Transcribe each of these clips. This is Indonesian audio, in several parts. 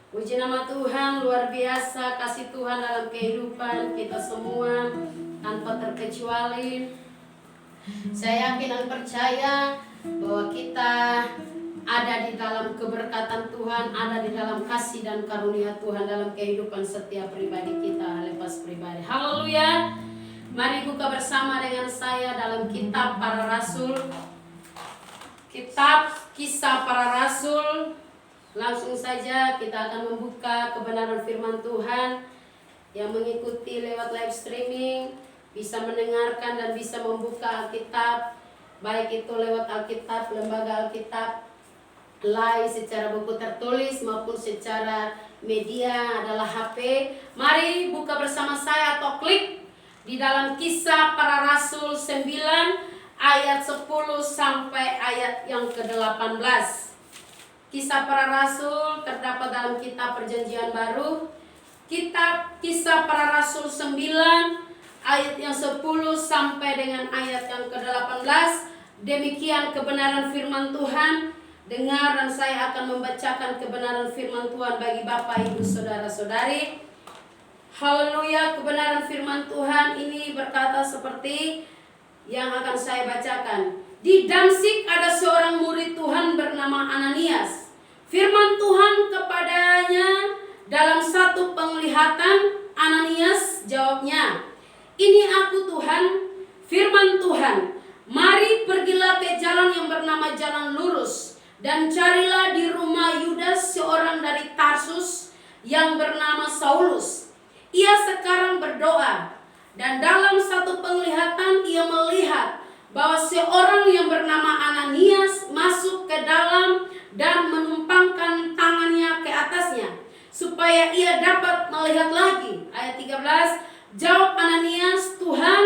Puji nama Tuhan, luar biasa kasih Tuhan dalam kehidupan kita semua tanpa terkecuali. Saya yakin dan percaya bahwa kita ada di dalam keberkatan Tuhan, ada di dalam kasih dan karunia Tuhan dalam kehidupan setiap pribadi kita, lepas pribadi. Haleluya. Mari buka bersama dengan saya dalam kitab para rasul. Kitab Kisah Para Rasul. Langsung saja kita akan membuka kebenaran firman Tuhan. Yang mengikuti lewat live streaming bisa mendengarkan dan bisa membuka Alkitab, baik itu lewat Alkitab, lembaga Alkitab live secara buku tertulis maupun secara media adalah HP. Mari buka bersama saya atau klik di dalam Kisah Para Rasul 9 ayat 10 sampai ayat yang ke-18. Kisah Para Rasul terdapat dalam kitab Perjanjian Baru. Kitab Kisah Para Rasul 9 ayat yang 10 sampai dengan ayat yang ke-18. Demikian kebenaran firman Tuhan. Dengar dan saya akan membacakan kebenaran firman Tuhan bagi Bapak, Ibu, Saudara-saudari. Haleluya, kebenaran firman Tuhan ini berkata seperti yang akan saya bacakan. Di Damsyik ada seorang murid Tuhan bernama Ananias. Firman Tuhan kepadanya dalam satu penglihatan. Ananias jawabnya, "Ini aku Tuhan." Firman Tuhan, "Mari pergilah ke jalan yang bernama Jalan Lurus, dan carilah di rumah Yudas seorang dari Tarsus yang bernama Saulus. Ia sekarang berdoa, dan dalam satu penglihatan ia melihat bahwa seorang yang bernama Ananias masuk ke dalam dan menumpangkan tangannya ke atasnya, supaya ia dapat melihat lagi." Ayat 13, jawab Ananias, "Tuhan,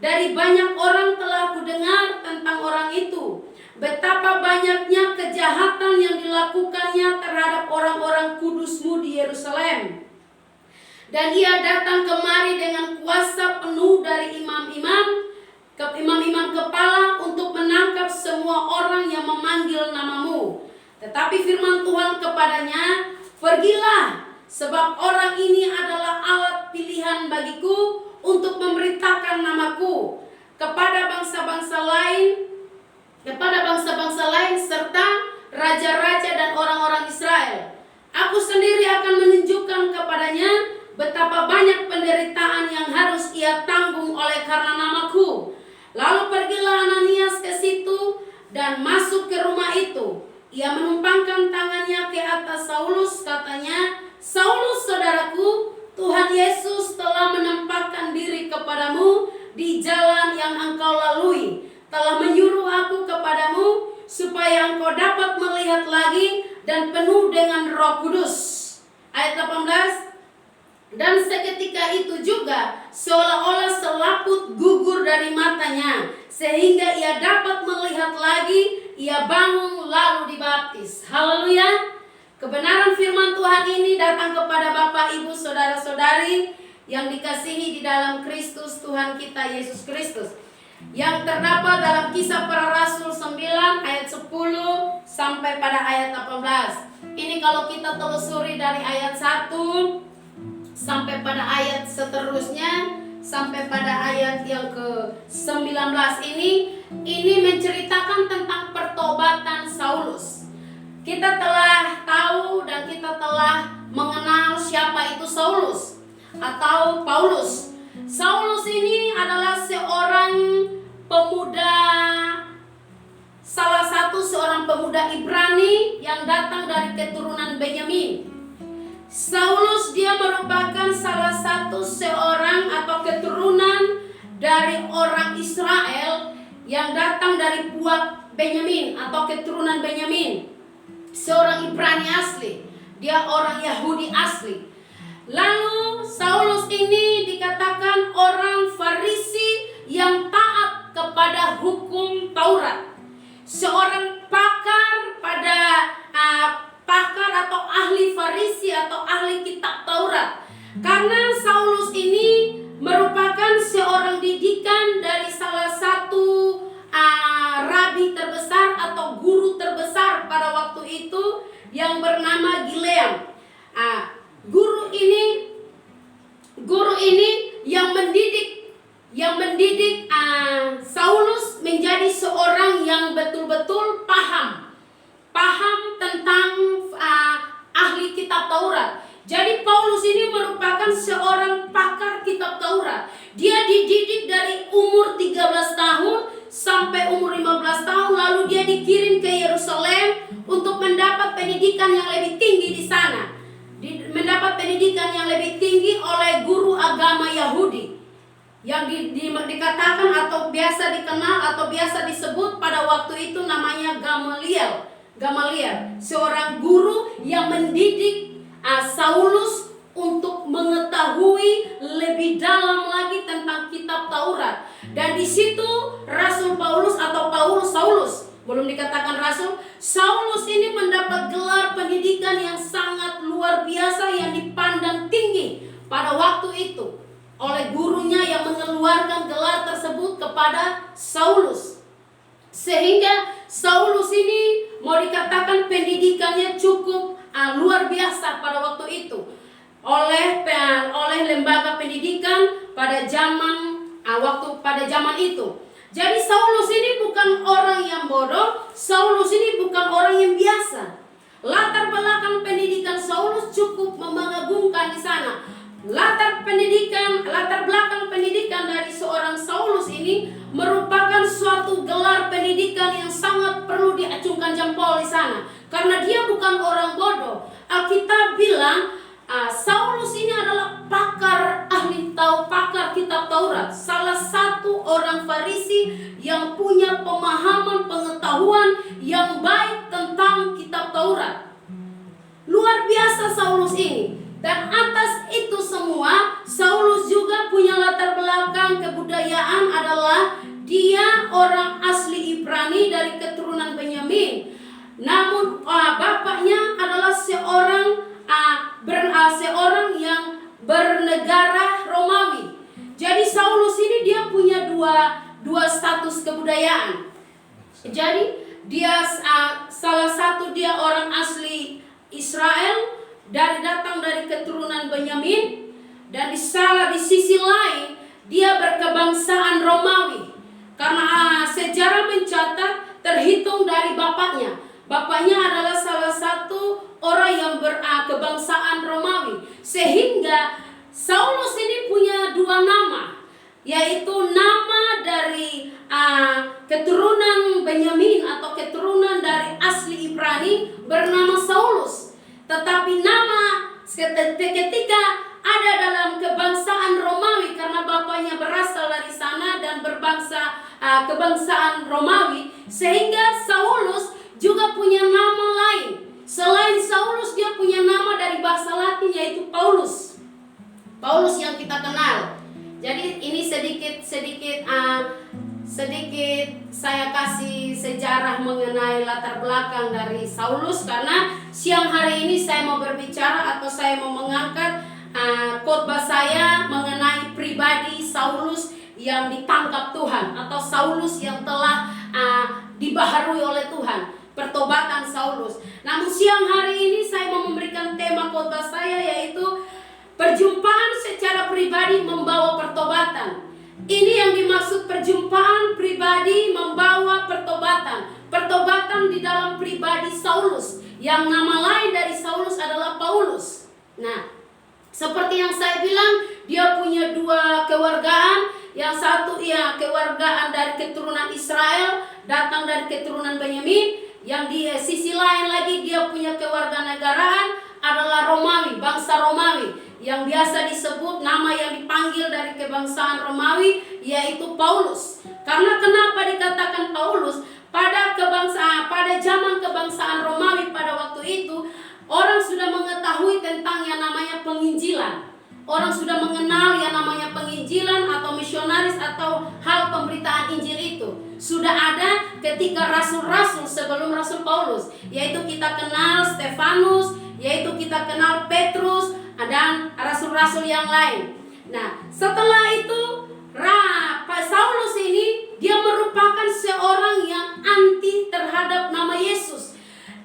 dari banyak orang telah kudengar tentang orang itu, betapa banyaknya kejahatan yang dilakukannya terhadap orang-orang kudus-Mu di Yerusalem. Dan ia datang kemari dengan kuasa penuh dari imam-imam kepala untuk menangkap semua orang yang memanggil nama-Mu. Tetapi firman Tuhan kepadanya, pergilah, sebab orang ini adalah alat pilihan bagiku untuk memberitakan nama-Ku kepada bangsa-bangsa lain serta raja-raja dan orang-orang Israel. Aku sendiri akan menunjukkan kepadanya betapa banyak penderitaan yang harus ia tanggung oleh karena nama-Ku." Lalu pergilah Ananias ke situ dan masuk ke rumah itu. Ia menumpangkan tangannya ke atas Saulus, katanya, "Saulus, saudaraku, Tuhan Yesus telah menampakkan diri kepadamu di jalan yang engkau lalui, telah menyuruh aku kepadamu supaya engkau dapat melihat lagi dan penuh dengan Roh Kudus." Ayat 18, dan seketika itu juga seolah-olah selaput gugur dari matanya, sehingga ia dapat melihat lagi. Ia bangun lalu dibaptis. Haleluya. Kebenaran firman Tuhan ini datang kepada Bapak, Ibu, Saudara-saudari yang dikasihi di dalam Kristus Tuhan kita Yesus Kristus, yang terdapat dalam Kisah Para Rasul 9 ayat 10 sampai pada ayat 18. Ini kalau kita telusuri dari ayat 1 sampai pada ayat seterusnya, sampai pada ayat yang ke-19 ini menceritakan tentang pertobatan Saulus. Kita telah tahu dan kita telah mengenal siapa itu Saulus atau Paulus. Saulus ini adalah salah satu seorang pemuda Ibrani yang datang dari keturunan Benyamin. Saulus dia merupakan salah satu seorang atau keturunan dari orang Israel yang datang dari puak Benyamin atau keturunan Benyamin. Seorang Ibrani asli, dia orang Yahudi asli. Lalu Saulus ini dikatakan orang Farisi yang taat kepada hukum Taurat. Seorang pakar atau ahli Farisi atau ahli kitab Taurat. Karena Saulus ini merupakan seorang didikan dari salah satu rabi terbesar atau guru terbesar pada waktu itu yang bernama Gileam. merupakan seorang pakar kitab Taurat. Dia dididik dari umur 13 tahun sampai umur 15 tahun, lalu dia dikirim ke Yerusalem untuk mendapat pendidikan yang lebih tinggi di sana. Mendapat pendidikan yang lebih tinggi oleh guru agama Yahudi yang dikatakan atau biasa dikenal atau biasa disebut pada waktu itu namanya Gamaliel. Seorang guru yang mendidik Saulus untuk mengetahui lebih dalam lagi tentang kitab Taurat. Dan di situ Rasul Paulus atau Saulus, belum dikatakan rasul, Saulus ini mendapat gelar pendidikan yang sangat luar biasa yang dipandang tinggi pada waktu itu oleh gurunya yang mengeluarkan gelar tersebut kepada Saulus. Sehingga Saulus ini mau dikatakan pendidikannya cukup luar biasa pada waktu itu oleh lembaga pendidikan pada zaman itu. Jadi Saulus ini bukan orang yang bodoh, Saulus ini bukan orang yang biasa. Latar belakang pendidikan Saulus cukup mengagumkan di sana. Latar belakang pendidikan dari seorang Saulus ini merupakan suatu gelar pendidikan yang sangat perlu diacungkan jempol di sana. Karena dia bukan orang bodoh. Alkitab bilang Saulus ini adalah pakar kitab Taurat, salah satu orang Farisi yang punya pemahaman pengetahuan yang baik tentang kitab Taurat. Luar biasa Saulus ini. Dan atas itu semua, Saulus juga punya latar belakang kebudayaan adalah dia orang asli Ibrani dari keturunan Benyamin. Namun bapaknya adalah seorang yang bernegara Romawi. Jadi Saulus ini dia punya dua status kebudayaan. Jadi dia salah satu dia orang asli Israel datang dari keturunan Benyamin, dan di sisi lain dia berkebangsaan Romawi. Karena sejarah mencatat terhitung dari bapaknya. Bapaknya adalah salah satu orang yang berkebangsaan Romawi. Sehingga Saulus ini punya dua nama, yaitu nama dari keturunan Benyamin atau keturunan dari asli Ibrani bernama Saulus. Tetapi nama ketika ada dalam kebangsaan Romawi karena bapaknya berasal dari sana dan berbangsa kebangsaan Romawi, sehingga Saulus juga punya nama lain. Selain Saulus, dia punya nama dari bahasa Latin yaitu Paulus. Paulus yang kita kenal. Jadi ini sedikit saya kasih sejarah mengenai latar belakang dari Saulus, karena siang hari ini saya mau berbicara atau saya mau mengangkat khotbah saya mengenai pribadi Saulus yang ditangkap Tuhan atau Saulus yang telah dibaharui oleh Tuhan, pertobatan Saulus. Namun siang hari ini saya mau memberikan tema khotbah saya yaitu perjumpaan secara pribadi membawa pertobatan. Ini yang dimaksud perjumpaan pribadi membawa pertobatan. Pertobatan di dalam pribadi Saulus, yang nama lain dari Saulus adalah Paulus. Nah, seperti yang saya bilang, dia punya dua kewargaan. Yang satu kewargaan dari keturunan Israel, datang dari keturunan Benyamin. Yang di sisi lain lagi dia punya kewarganegaraan adalah Romawi, bangsa Romawi, yang biasa disebut nama yang dipanggil dari kebangsaan Romawi yaitu Paulus. Karena kenapa dikatakan Paulus? Pada zaman kebangsaan Romawi pada waktu itu, orang sudah mengetahui tentang yang namanya penginjilan. Orang sudah mengenal yang namanya penginjilan atau misionaris atau hal pemberitaan Injil itu. Sudah ada ketika rasul-rasul sebelum Rasul Paulus, yaitu kita kenal Stefanus, yaitu kita kenal Petrus, dan rasul-rasul yang lain. Nah, setelah itu Saulus ini dia merupakan seorang yang anti terhadap nama Yesus.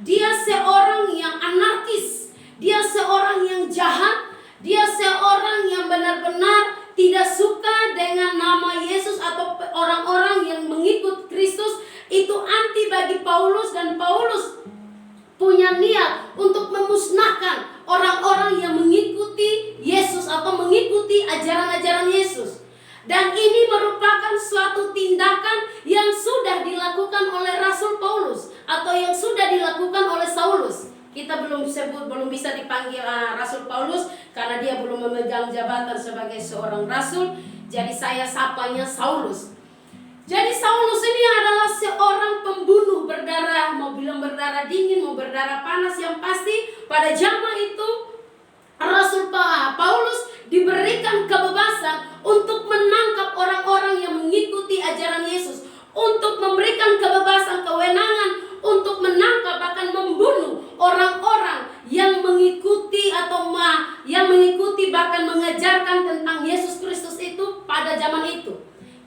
Dia seorang yang anarkis, dia seorang yang jahat, dia seorang yang benar-benar tidak suka dengan nama Yesus atau orang-orang yang mengikut Kristus. Itu anti bagi Paulus, dan Paulus punya niat untuk memusnahkan orang-orang yang mengikuti Yesus suatu tindakan yang sudah dilakukan oleh Rasul Paulus atau yang sudah dilakukan oleh Saulus. Kita belum bisa dipanggil Rasul Paulus karena dia belum memegang jabatan sebagai seorang rasul. Jadi saya sapanya Saulus. Jadi Saulus ini adalah seorang pembunuh berdarah, mau bilang berdarah dingin, mau berdarah panas, yang pasti pada zaman itu Rasul Paulus diberikan kebebasan untuk menangkap orang-orang yang mengikuti ajaran Yesus, untuk memberikan kebebasan, kewenangan untuk menangkap bahkan membunuh orang-orang yang mengikuti yang mengikuti bahkan mengajarkan tentang Yesus Kristus itu pada zaman itu.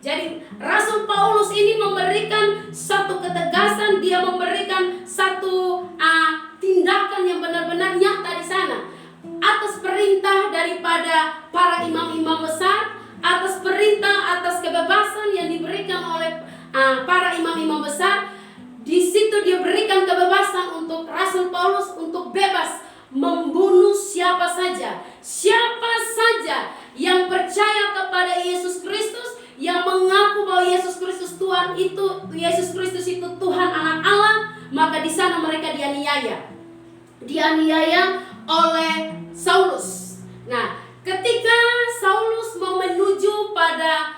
Jadi Rasul Paulus ini memberikan satu ketegasan, dia memberikan satu tindakan yang benar-benar nyata di sana atas perintah daripada para imam-imam besar, atas perintah, atas kebebasan yang diberikan oleh para imam-imam besar. Di situ dia berikan kebebasan untuk Rasul Paulus untuk bebas membunuh siapa saja yang percaya kepada Yesus Kristus, yang mengaku bahwa Yesus Kristus Tuhan itu, Yesus Kristus itu Tuhan anak Allah, maka di sana mereka dianiaya oleh Saulus. Nah, ketika Saulus mau menuju pada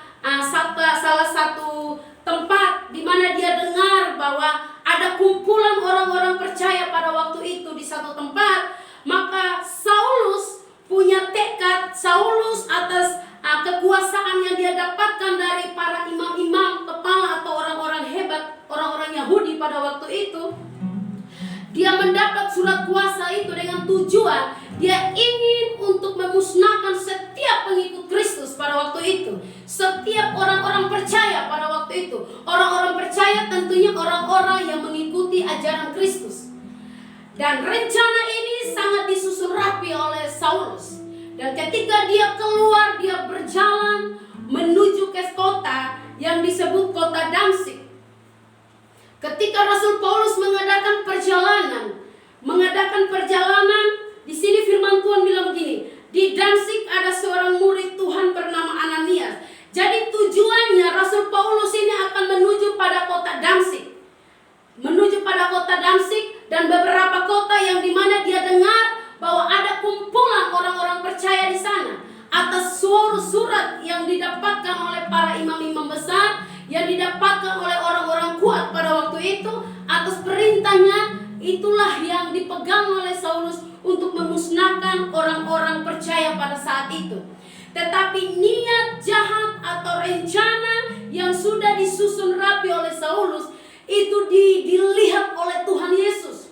salah satu tempat di mana dia dengar bahwa ada kumpulan orang-orang percaya pada waktu itu di satu tempat, maka Saulus punya tekad, Saulus atas kekuasaan yang dia dapatkan dari para imam-imam kepala atau orang-orang hebat, orang-orang Yahudi pada waktu itu, dia mendapat surat kuasa itu dengan tujuan dia ingin untuk memusnahkan setiap pengikut Kristus pada waktu itu, setiap orang-orang percaya pada waktu itu. Orang-orang percaya tentunya orang-orang yang mengikuti ajaran Kristus. Dan rencana ini sangat disusun rapi oleh Saulus. Dan ketika dia keluar, dia berjalan menuju ke kota yang disebut kota Damsyik. Ketika Rasul Paulus mengadakan perjalanan, di sini firman Tuhan bilang begini, di Damsyik ada seorang murid Tuhan bernama Ananias. Jadi tujuannya Rasul Paulus ini akan menuju pada kota Damsyik. Dan beberapa kota yang dimana dia dengar bahwa ada kumpulan orang-orang percaya di sana. Atas surat yang didapatkan oleh para imam-imam besar, yang didapatkan oleh orang-orang kuat pada waktu itu, atas perintahnya itulah yang dipegang oleh Saulus untuk memusnahkan orang-orang percaya pada saat itu. Tetapi niat jahat atau rencana yang sudah disusun rapi oleh Saulus itu dilihat oleh Tuhan Yesus.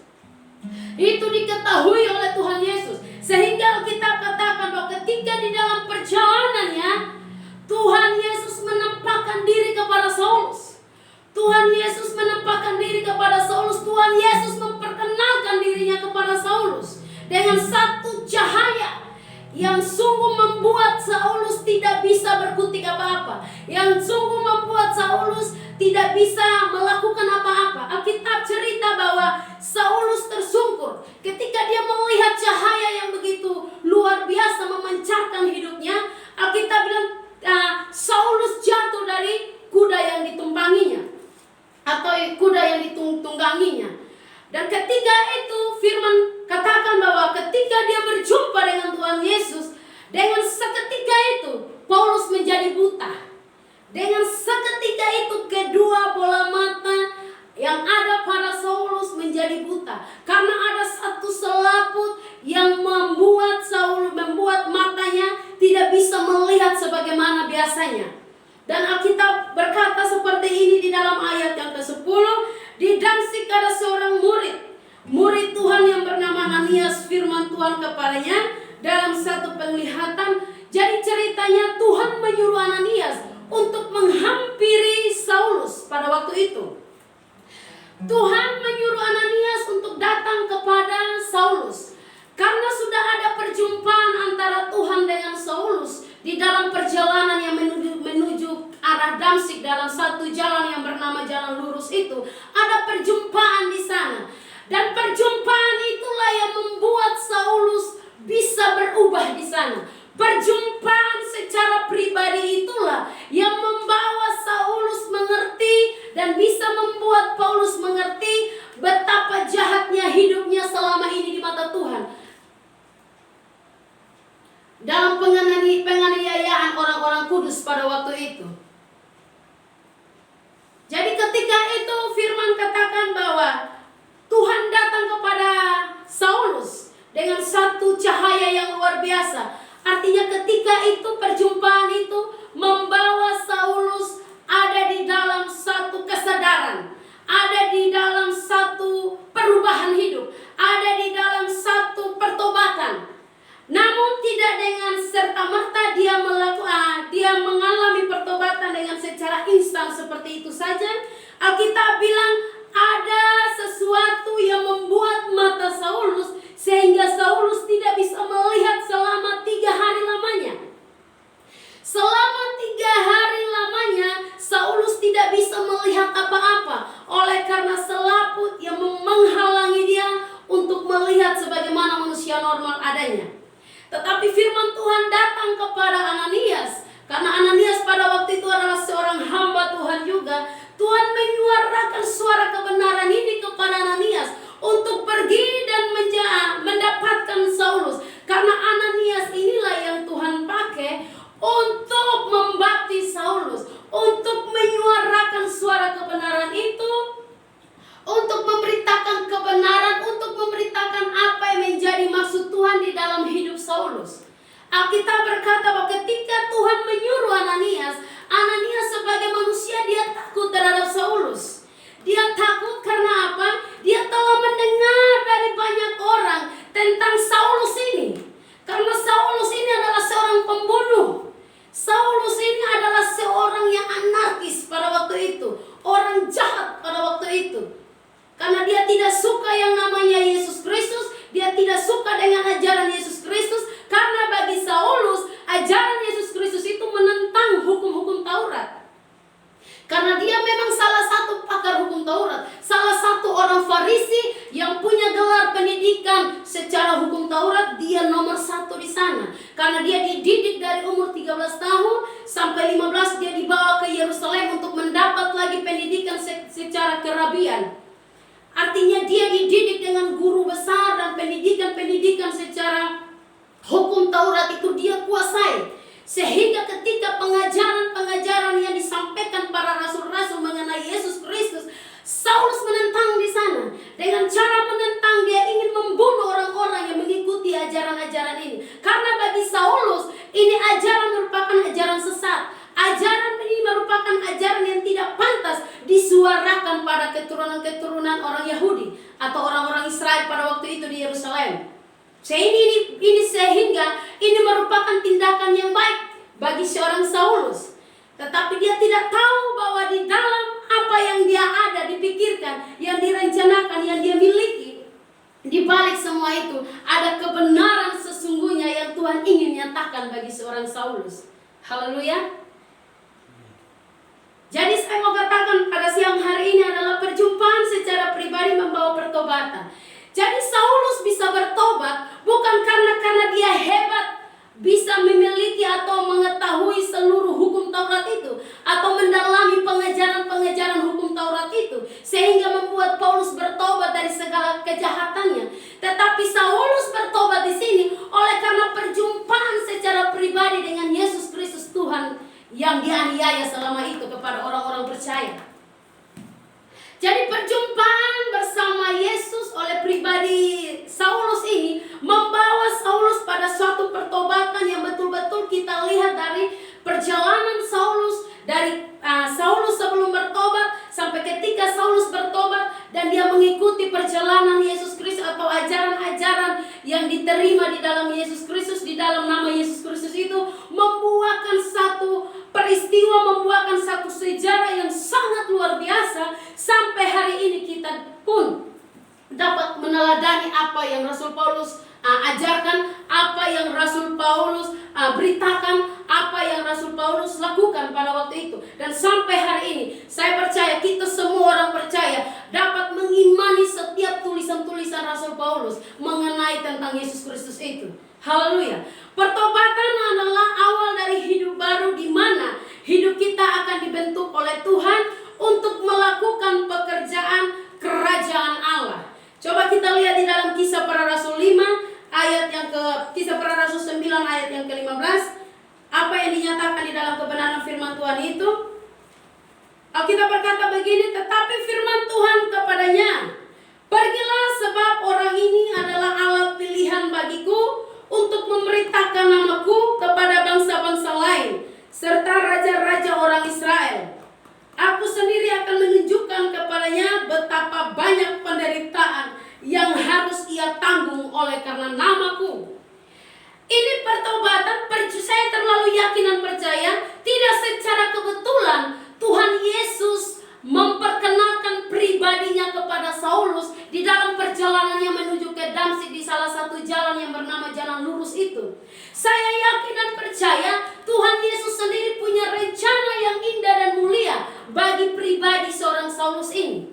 Itu diketahui oleh Tuhan Yesus. Sehingga kita katakan bahwa ketika di dalam perjalanannya Tuhan Yesus menampakkan diri kepada Saulus. Tuhan Yesus memperkenalkan dirinya kepada Saulus dengan satu cahaya yang sungguh membuat Saulus tidak bisa berkutik apa-apa, yang sungguh membuat Saulus tidak bisa melakukan apa-apa. Alkitab cerita bahwa Saulus tersungkur ketika dia melihat cahaya yang begitu luar biasa memancarkan hidupnya. Alkitab bilang Saulus jatuh dari kuda yang ditumpanginya atau kuda yang ditungganginya. Dan ketika itu firman katakan bahwa ketika dia berjumpa dengan Tuhan Yesus, dengan seketika itu Paulus menjadi buta. Dengan seketika itu kedua bola mata yang ada pada Saulus menjadi buta. Karena ada satu selaput yang membuat matanya tidak bisa melihat sebagaimana biasanya. Dan Alkitab berkata seperti ini di dalam ayat yang ke-10. Di Damsyik ada seorang murid Tuhan yang bernama Ananias. Firman Tuhan kepadanya dalam satu penglihatan. Jadi ceritanya Tuhan menyuruh Ananias untuk menghampiri Saulus pada waktu itu. Tuhan menyuruh Ananias untuk datang kepada Saulus. Karena sudah ada perjumpaan antara Tuhan dengan Saulus di dalam perjalanan yang menuju arah Damsyik, dalam satu jalan yang bernama Jalan Lurus itu, ada perjumpaan di sana. Dan perjumpaan itulah yang membuat Saulus bisa berubah di sana. Perjumpaan secara pribadi itulah yang membawa Saulus Kudus pada waktu itu. Jadi ketika itu firman katakan bahwa Tuhan datang kepada Saulus dengan satu cahaya yang luar biasa. Artinya ketika itu perjumpaan itu membawa Saulus ada di dalam satu kesadaran, ada di dalam satu perubahan hidup, ada di dalam satu pertobatan. Namun tidak dengan serta-merta dia mengalami pertobatan dengan secara instan seperti itu saja. Alkitab bilang ada sesuatu yang membuat mata Saulus sehingga Saulus tidak bisa melihat selama 3 hari lamanya. Selama 3 hari lamanya Saulus tidak bisa melihat apa-apa oleh karena selaput yang menghalangi dia untuk melihat sebagaimana manusia normal adanya. Tetapi firman Tuhan datang kepada Ananias. Karena Ananias pada waktu itu adalah seorang hamba Tuhan juga. Tuhan menyuarakan suara kebenaran ini kepada Ananias untuk pergi dan mendapatkan Saulus. Karena Ananias inilah yang Tuhan pakai untuk membaptis Saulus, untuk menyuarakan suara kebenaran itu, untuk memberitakan kebenaran, untuk memberitakan apa yang menjadi maksud Tuhan di dalam hidup Saulus. Alkitab berkata bahwa ketika Tuhan menyuruh Ananias sebagai manusia dia takut terhadap Saulus. Dia takut karena apa? Dia telah mendengar dari banyak orang tentang Saulus ini. Karena Saulus ini adalah seorang pembunuh. Saulus ini adalah seorang yang anarkis pada waktu itu, orang jahat pada waktu itu. Karena dia tidak suka yang namanya Yesus Kristus, dia tidak suka dengan ajaran Yesus Kristus. Karena bagi Saulus, ajaran Yesus Kristus itu menentang hukum-hukum Taurat. Karena dia memang salah satu pakar hukum Taurat, salah satu orang Farisi yang punya gelar pendidikan secara hukum Taurat, dia nomor 1 di sana. Karena dia dididik dari umur 13 tahun sampai 15, dia dibawa ke Yerusalem untuk mendapat lagi pendidikan secara kerabian. Artinya dia dididik dengan guru besar dan pendidikan-pendidikan secara hukum Taurat itu dia kuasai. Sehingga ketika pengajaran-pengajaran yang disampaikan para rasul-rasul mengenai Yesus Kristus, Saulus menentang di sana. Dengan cara menentang dia ingin membunuh orang-orang yang mengikuti ajaran-ajaran ini. Karena bagi Saulus ini ajaran merupakan ajaran sesat. Ajaran ini merupakan ajaran yang tidak pantas disuarakan pada keturunan-keturunan orang Yahudi atau orang-orang Israel pada waktu itu di Yerusalem. Sehingga ini merupakan tindakan yang baik bagi seorang Saulus. Tetapi dia tidak tahu bahwa di dalam apa yang dia ada dipikirkan, yang direncanakan, yang dia miliki, di balik semua itu ada kebenaran sesungguhnya yang Tuhan ingin nyatakan bagi seorang Saulus. Haleluya. Jadi saya mau katakan pada siang hari ini adalah perjumpaan secara pribadi membawa pertobatan. Jadi Saulus bisa bertobat bukan karena dia hebat, bisa memiliki atau mengetahui seluruh hukum Taurat itu, atau mendalami pengajaran-pengajaran hukum Taurat itu, sehingga membuat Paulus bertobat dari segala kejahatannya. Tetapi Saulus bertobat di sini oleh karena perjumpaan secara pribadi dengan Yesus Kristus Tuhan yang dianiaya selama itu kepada orang-orang percaya. Jadi perjumpaan bersama Yesus oleh pribadi Saulus ini membawa Saulus pada suatu pertobatan yang betul-betul kita lihat dari perjalanan Saulus, dari Saulus sebelum bertobat sampai ketika Saulus bertobat dan dia mengikuti perjalanan Yesus Kristus atau ajaran-ajaran yang diterima di dalam Yesus Kristus, di dalam nama Yesus Kristus itu membuahkan satu peristiwa, membuahkan satu sejarah yang sangat luar biasa. Sampai hari ini kita pun dapat meneladani apa yang Rasul Paulus ajarkan, apa yang Rasul Paulus beritakan, apa yang Rasul Paulus lakukan pada waktu itu. Dan sampai hari ini saya percaya kita semua orang percaya dapat mengimani setiap tulisan-tulisan Rasul Paulus mengenai tentang Yesus Kristus itu. Haleluya. Pertobatan adalah awal dari hidup baru di mana hidup kita akan dibentuk oleh Tuhan untuk melakukan pekerjaan kerajaan Allah. Coba kita lihat di dalam Kisah Para Rasul 5 ayat yang ke Kisah Para Rasul 9 ayat yang ke-15. Apa yang dinyatakan di dalam kebenaran firman Tuhan itu? Alkitab berkata begini, tetapi firman Tuhan kepadanya, pergilah sebab orang ini adalah alat pilihan bagiku untuk memberitakan namaku kepada bangsa-bangsa lain serta raja-raja orang Israel. Aku sendiri akan menunjukkan kepadanya betapa banyak penderitaan yang harus ia tanggung oleh karena namaku. Ini pertobatan, saya terlalu yakin dan percaya tidak secara kebetulan Tuhan Yesus memperkenalkan pribadinya kepada Saulus di dalam perjalanannya menuju ke Damsik di salah satu jalan yang bernama Jalan Lurus itu. Saya yakin dan percaya Tuhan Yesus sendiri punya rencana yang indah dan mulia bagi pribadi seorang Saulus ini.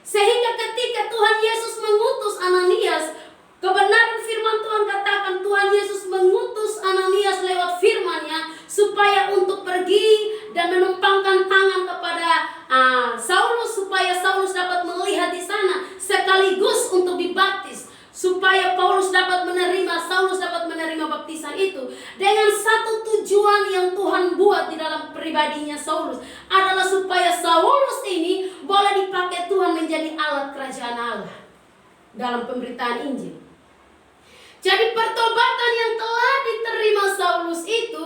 Sehingga ketika Tuhan Yesus mengutus Ananias, kebenaran firman Tuhan katakan Tuhan Yesus mengutus Ananias lewat firman-Nya supaya untuk pergi dan menumpangkan tangan kepada Saulus supaya Saulus dapat melihat di sana sekaligus untuk dibaptis, supaya Saulus dapat menerima baptisan itu dengan satu tujuan yang Tuhan buat di dalam pribadinya Saulus adalah supaya Saulus ini boleh dipakai Tuhan menjadi alat kerajaan Allah dalam pemberitaan Injil. Jadi pertobatan yang telah diterima Saulus itu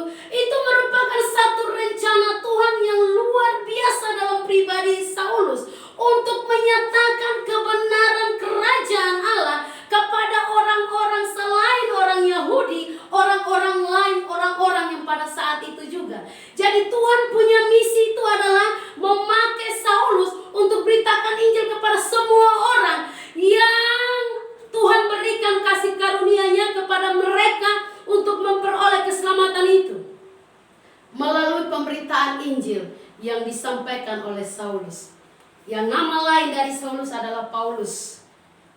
merupakan satu rencana Tuhan yang luar biasa dalam pribadi Saulus untuk menyatakan kebenaran kerajaan Allah kepada orang-orang selain orang Yahudi, orang-orang lain, orang-orang yang pada saat itu juga. Jadi Tuhan punya misi itu adalah memakai Saulus untuk beritakan Injil kepada semua orang yang Tuhan berikan kasih karunia-Nya kepada mereka untuk memperoleh keselamatan itu melalui pemberitaan Injil yang disampaikan oleh Saulus. Yang nama lain dari Saulus adalah Paulus.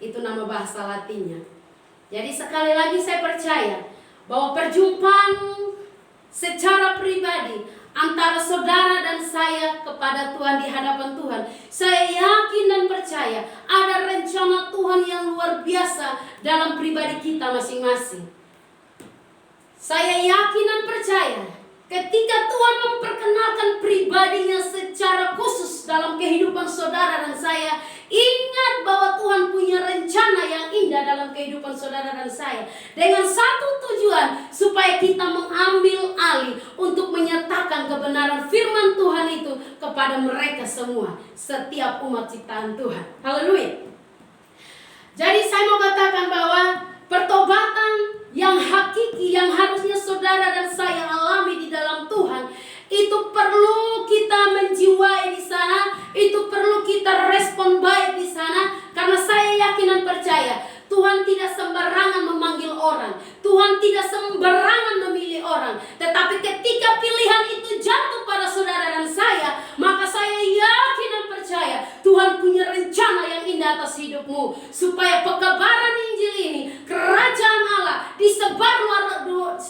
Itu nama bahasa Latinnya. Jadi sekali lagi saya percaya bahwa perjumpaan secara pribadi antara saudara dan saya kepada Tuhan di hadapan Tuhan, saya yakin dan percaya ada rencana Tuhan yang luar biasa dalam pribadi kita masing-masing. Saya yakin dan percaya ketika Tuhan memperkenalkan pribadinya secara khusus dalam kehidupan saudara dan saya, ingat bahwa Tuhan punya rencana yang indah dalam kehidupan saudara dan saya dengan satu tujuan, supaya kita mengambil alih untuk menyatakan kebenaran firman Tuhan itu kepada mereka semua, setiap umat ciptaan Tuhan. Haleluya. Jadi saya mau katakan bahwa pertobatan yang hakiki yang harusnya saudara dan saya alami di dalam Tuhan, itu perlu kita menjiwai di sana, itu perlu kita respon baik di sana, karena saya yakin dan percaya Tuhan tidak sembarangan memanggil orang, Tuhan tidak sembarangan memilih orang, tetapi ketika pilihan itu jatuh pada saudara dan saya, maka saya yakin dan percaya Tuhan punya rencana yang indah atas hidupmu, supaya pekabaran Injil ini, kerajaan Allah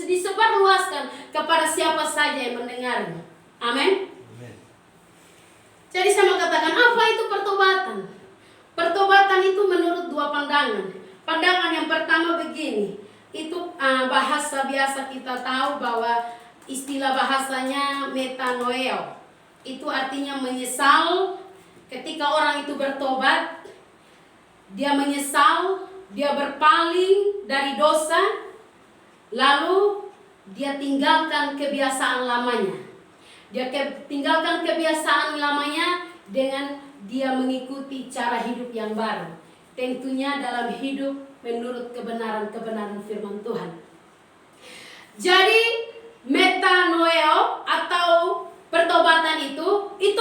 disebarluaskan kepada siapa saja yang mendengarnya. Amin. Jadi saya mau katakan, apa itu pertobatan? Pertobatan itu menurut dua pandangan. Pandangan yang pertama begini, itu bahasa biasa kita tahu bahwa istilah bahasanya metanoeo. Itu artinya menyesal. Ketika orang itu bertobat, dia menyesal, dia berpaling dari dosa, lalu dia tinggalkan kebiasaan lamanya. Dia tinggalkan kebiasaan lamanya dengan dia mengikuti cara hidup yang baru. Tentunya dalam hidup menurut kebenaran firman Tuhan. Jadi metanoeo atau pertobatan itu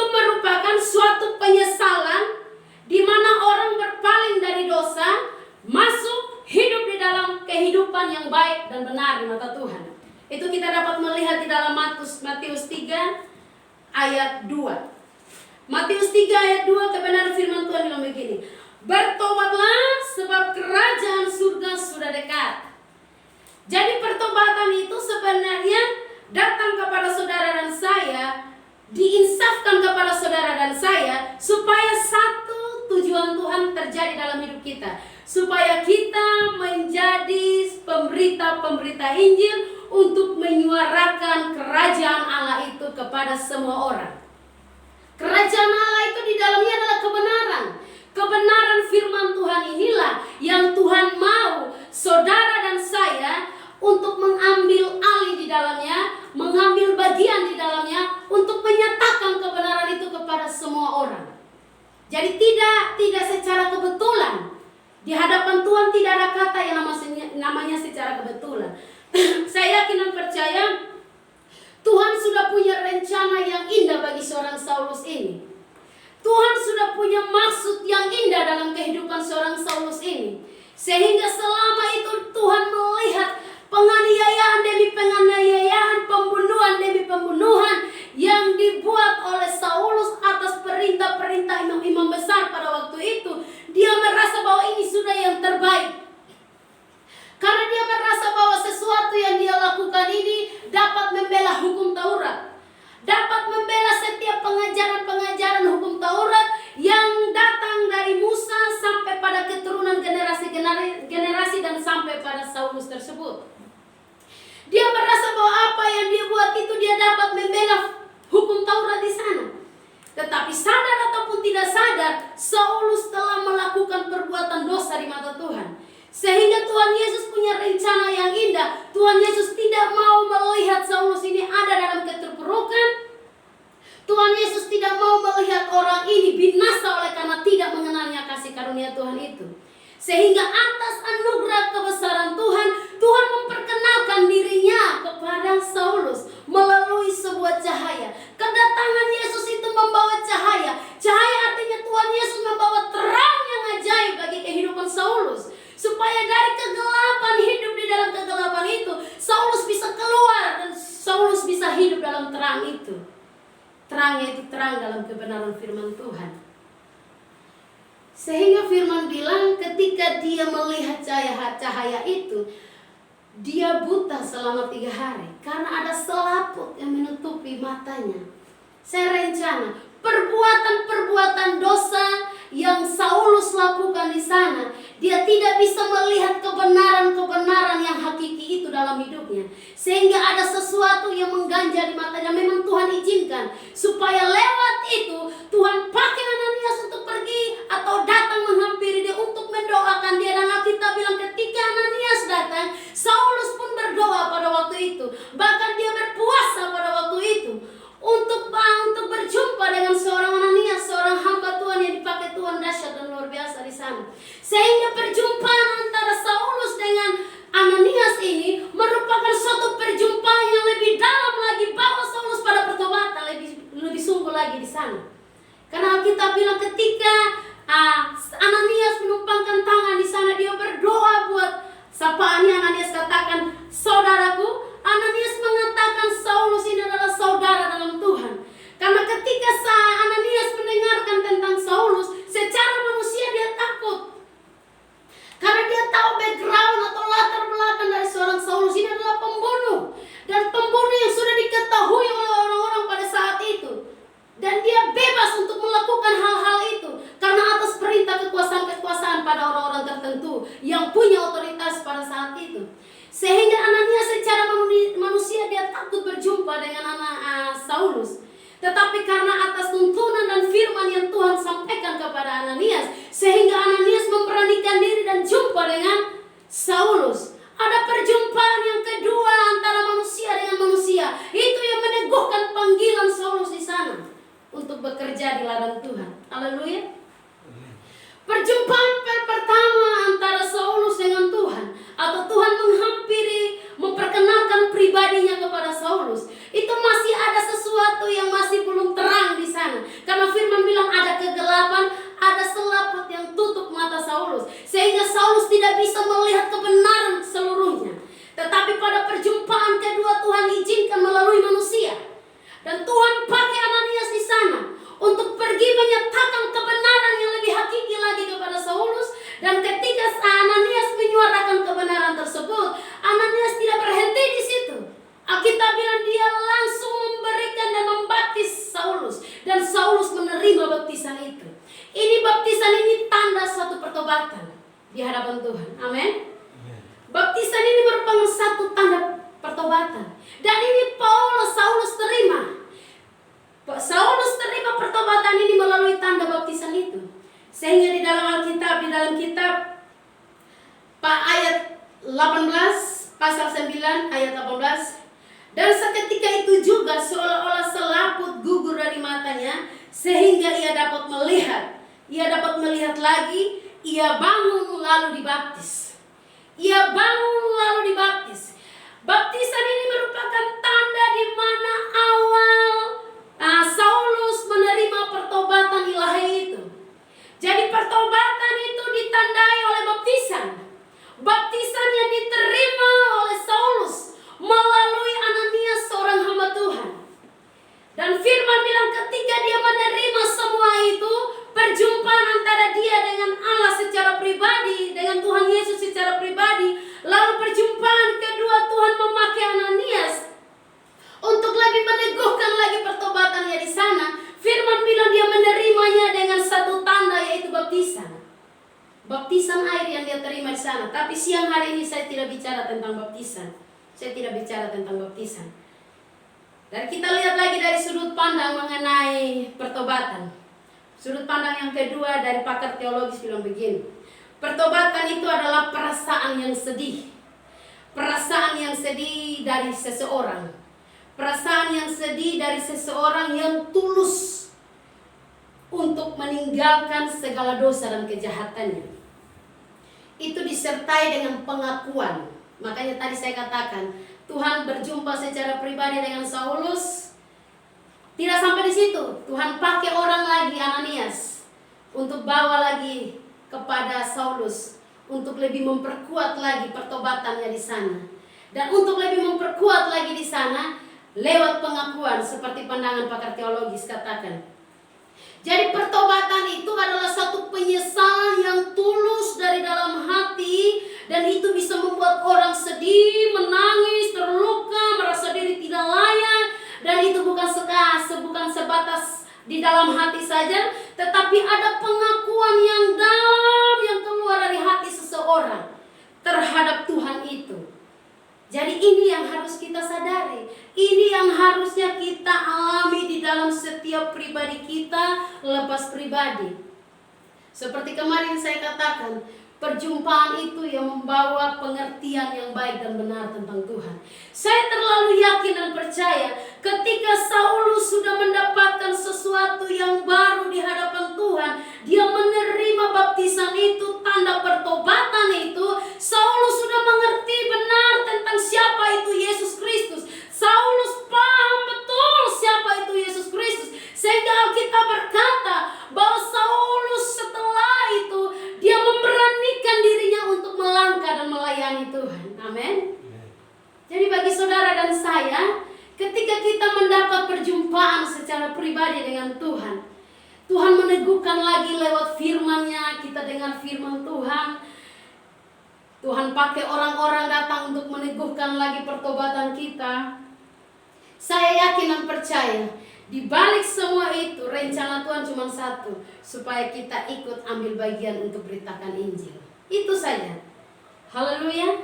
merupakan suatu penyesalan di mana orang berpaling dari dosa, masuk hidup di dalam kehidupan yang baik dan benar di mata Tuhan. Itu kita dapat melihat di dalam Matius 3 ayat 2. Matius 3 ayat 2 kebenaran firman Tuhan bilang begini, bertobatlah sebab kerajaan surga sudah dekat. Jadi pertobatan itu sebenarnya datang kepada saudara dan saya, diinsafkan kepada saudara dan saya, supaya satu tujuan Tuhan terjadi dalam hidup kita, supaya kita menjadi pemberita-pemberita Injil untuk menyuarakan kerajaan Allah itu kepada semua orang. Kerajaan Allah itu di dalamnya adalah kebenaran. Kebenaran firman Tuhan inilah yang Tuhan mau saudara dan saya untuk mengambil alih di dalamnya, mengambil bagian di dalamnya, untuk menyatakan kebenaran itu kepada semua orang. Jadi tidak secara kebetulan. Di hadapan Tuhan tidak ada kata yang namanya secara kebetulan. Saya yakin dan percaya Tuhan sudah punya rencana yang indah bagi seorang Saulus ini. Tuhan sudah punya maksud yang indah dalam kehidupan seorang Saulus ini. Sehingga selama itu Tuhan melihat penganiayaan demi penganiayaan, pembunuhan demi pembunuhan yang dibuat oleh Saulus atas perintah-perintah imam-imam besar pada waktu itu. Dia merasa bahwa ini sudah yang terbaik. Karena dia merasa bahwa sesuatu yang dia lakukan ini dapat membela hukum Taurat, dapat membela setiap pengajaran-pengajaran hukum Taurat yang datang dari Musa sampai pada keturunan generasi dan sampai pada Saulus tersebut. Dia merasa bahwa apa yang dia buat itu dia dapat membela hukum Taurat di sana. Tetapi sadar ataupun tidak sadar, Saulus telah melakukan perbuatan dosa di mata Tuhan. Sehingga Tuhan Yesus punya rencana yang indah. Tuhan Yesus tidak mau melihat Saulus ini ada dalam keterpurukan. Tuhan Yesus tidak mau melihat orang ini binasa oleh karena tidak mengenalnya kasih karunia Tuhan itu. Sehingga atas anugerah kebesaran Tuhan, Tuhan memperkenalkan dirinya kepada Saulus melalui sebuah cahaya. Kedatangan Yesus itu membawa cahaya. Cahaya artinya Tuhan Yesus membawa terang yang ajaib bagi kehidupan Saulus. Supaya dari kegelapan, hidup di dalam kegelapan itu, Saulus bisa keluar dan Saulus bisa hidup dalam terang itu. Terangnya itu terang dalam kebenaran firman Tuhan. Sehingga firman bilang ketika dia melihat cahaya itu, dia buta selama 3 hari. Karena ada selaput yang menutupi matanya. Saya rencana perbuatan-perbuatan dosa yang Saulus lakukan di sana, dia tidak bisa melihat kebenaran-kebenaran yang hakiki itu dalam hidupnya. Sehingga ada sesuatu yang mengganjal di matanya. Memang Tuhan izinkan supaya lewat itu Tuhan pakai Ananias untuk pergi atau datang menghampiri dia untuk mendoakan dia. Dan Alkitab bilang ketika Ananias datang, Saulus pun berdoa pada waktu itu. Bahkan dia berpuasa pada waktu itu untuk berjumpa dengan seorang Ananias, seorang hamba Tuhan yang dipakai Tuhan dahsyat dan luar biasa di sana. Sehingga perjumpaan antara Saulus dengan Ananias ini merupakan suatu perjumpaan yang lebih dalam lagi, bawa Saulus pada pertobatan lebih sungguh lagi di sana. Karena kita bilang ketika Ananias menumpangkan tangan di sana, dia berdoa buat sapaannya. Ananias katakan, saudaraku. Ananias mengatakan Saulus ini adalah saudara dalam Tuhan. Karena ketika Ananias mendengarkan tentang Saulus, secara manusia dia takut. Karena dia tahu background atau latar belakang dari seorang Saulus ini adalah pembunuh. Dan pembunuh yang sudah diketahui oleh orang-orang pada saat itu. Dan dia bebas untuk melakukan hal-hal itu karena atas perintah kekuasaan-kekuasaan pada orang-orang tertentu yang punya otoritas pada saat itu. Sehingga Ananias secara manusia dia takut berjumpa dengan Saulus. Tetapi karena atas tuntunan dan firman yang Tuhan sampaikan kepada Ananias, sehingga Ananias memberanikan diri dan jumpa dengan Saulus. Ada perjumpaan yang kedua antara manusia dengan manusia. Itu yang meneguhkan panggilan Saulus di sana untuk bekerja di ladang Tuhan. Haleluya. Perjumpaan pertama antara Saulus dengan Tuhan, atau Tuhan menghampiri, memperkenalkan pribadinya kepada Saulus, itu masih ada sesuatu yang masih belum terang di sana. Karena firman bilang ada kegelapan, ada selaput yang tutup mata Saulus, sehingga Saulus tidak bisa melihat kebenaran seluruhnya. Tetapi pada perjumpaan kedua Tuhan izinkan melalui manusia, dan Tuhan pakai Ananias di sana untuk pergi menyatakan kebenaran yang lebih hakiki lagi kepada Saulus. Dan ketika Ananias menyuarakan kebenaran tersebut, Ananias tidak berhenti di situ. Alkitab bilang dia langsung memberikan dan membaptis Saulus, dan Saulus menerima baptisan itu. Ini baptisan ini tanda suatu pertobatan di hadapan Tuhan. Amin. Baptisan ini merupakan satu tanda pertobatan. katakan ayat 18, dan seketika itu juga seolah-olah selaput gugur dari matanya, sehingga ia dapat melihat. Ia dapat melihat lagi, ia bangun lalu dibaptis. Ia bangun lalu dibaptis. Baptisan ini merupakan tanda di mana awal Saulus menerima pertobatan ilahi itu. Jadi pertobatan itu ditandai oleh baptisan. Baptisan yang diterima oleh Saulus melalui Ananias, seorang hamba Tuhan. Dan firman bilang ketika dia menerima semua itu, perjumpaan antara dia dengan Allah secara pribadi, dengan Tuhan Yesus secara pribadi, lalu perjumpaan kedua Tuhan memakai Ananias untuk lebih meneguhkan lagi pertobatannya di sana. Firman bilang dia menerimanya dengan satu tanda, yaitu baptisan. Baptisan air yang dia terima di sana. Tapi siang hari ini saya tidak bicara tentang baptisan. Saya tidak bicara tentang baptisan. Dan kita lihat lagi dari sudut pandang mengenai pertobatan. Sudut pandang yang kedua dari pakar teologis bilang begini. Pertobatan itu adalah perasaan yang sedih. Perasaan yang sedih dari seseorang. Perasaan yang sedih dari seseorang yang tulus untuk meninggalkan segala dosa dan kejahatannya. Itu disertai dengan pengakuan. Makanya tadi saya katakan, Tuhan berjumpa secara pribadi dengan Saulus. Tidak sampai di situ, Tuhan pakai orang lagi, Ananias, untuk bawa lagi kepada Saulus, untuk lebih memperkuat lagi pertobatannya di sana. Dan untuk lebih memperkuat lagi di sana, lewat pengakuan, seperti pandangan pakar teologis katakan. Jadi pertobatan itu adalah satu penyesalan yang tulus dari dalam hati, dan itu bisa membuat orang sedih, menangis, terluka, merasa diri tidak layak. Dan itu bukan sebatas di dalam hati saja, tetapi ada pengakuan yang dalam yang keluar dari hati seseorang terhadap Tuhan itu. Jadi ini yang harus kita sadari. Ini yang harusnya kita alami di dalam setiap pribadi kita, lepas pribadi. Seperti kemarin saya katakan, perjumpaan itu yang membawa pengertian yang baik dan benar tentang Tuhan. Saya terlalu yakin dan percaya ketika Saulus sudah mendapatkan sesuatu yang baru di hadapan Tuhan, dia menerima baptisan itu, tanda pertobatan itu, Saulus sudah mengerti benar tentang siapa itu Yesus Kristus. Saulus paham betul siapa itu Yesus Kristus, sehingga Alkitab berkata bahwa Saulus setelah itu dia memberanikan dirinya untuk melangkah dan melayani Tuhan. Amin. Jadi bagi saudara dan saya, ketika kita mendapat perjumpaan secara pribadi dengan Tuhan, Tuhan meneguhkan lagi lewat firman-Nya, kita dengar firman Tuhan. Tuhan pakai orang-orang datang untuk meneguhkan lagi pertobatan kita. Saya yakin dan percaya, di balik semua itu rencana Tuhan cuma satu, supaya kita ikut ambil bagian untuk beritakan Injil. Itu saja. Haleluya.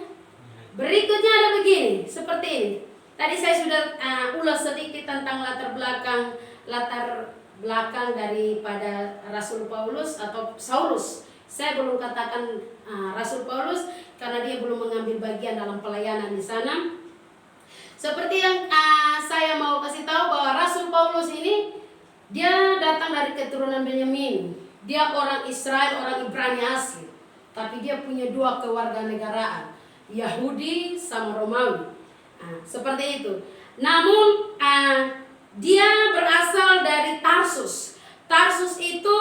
Berikutnya ada begini, seperti ini. Tadi saya sudah ulas sedikit tentang latar belakang daripada Rasul Paulus atau Saulus. Saya belum katakan Rasul Paulus karena dia belum mengambil bagian dalam pelayanan di sana. Seperti yang saya mau kasih tahu bahwa Rasul Paulus ini dia datang dari keturunan Benyamin. Dia orang Israel, orang Ibrani asli. Tapi dia punya dua kewarganegaraan, Yahudi sama Romawi. Seperti itu. Namun dia berasal dari Tarsus. Tarsus itu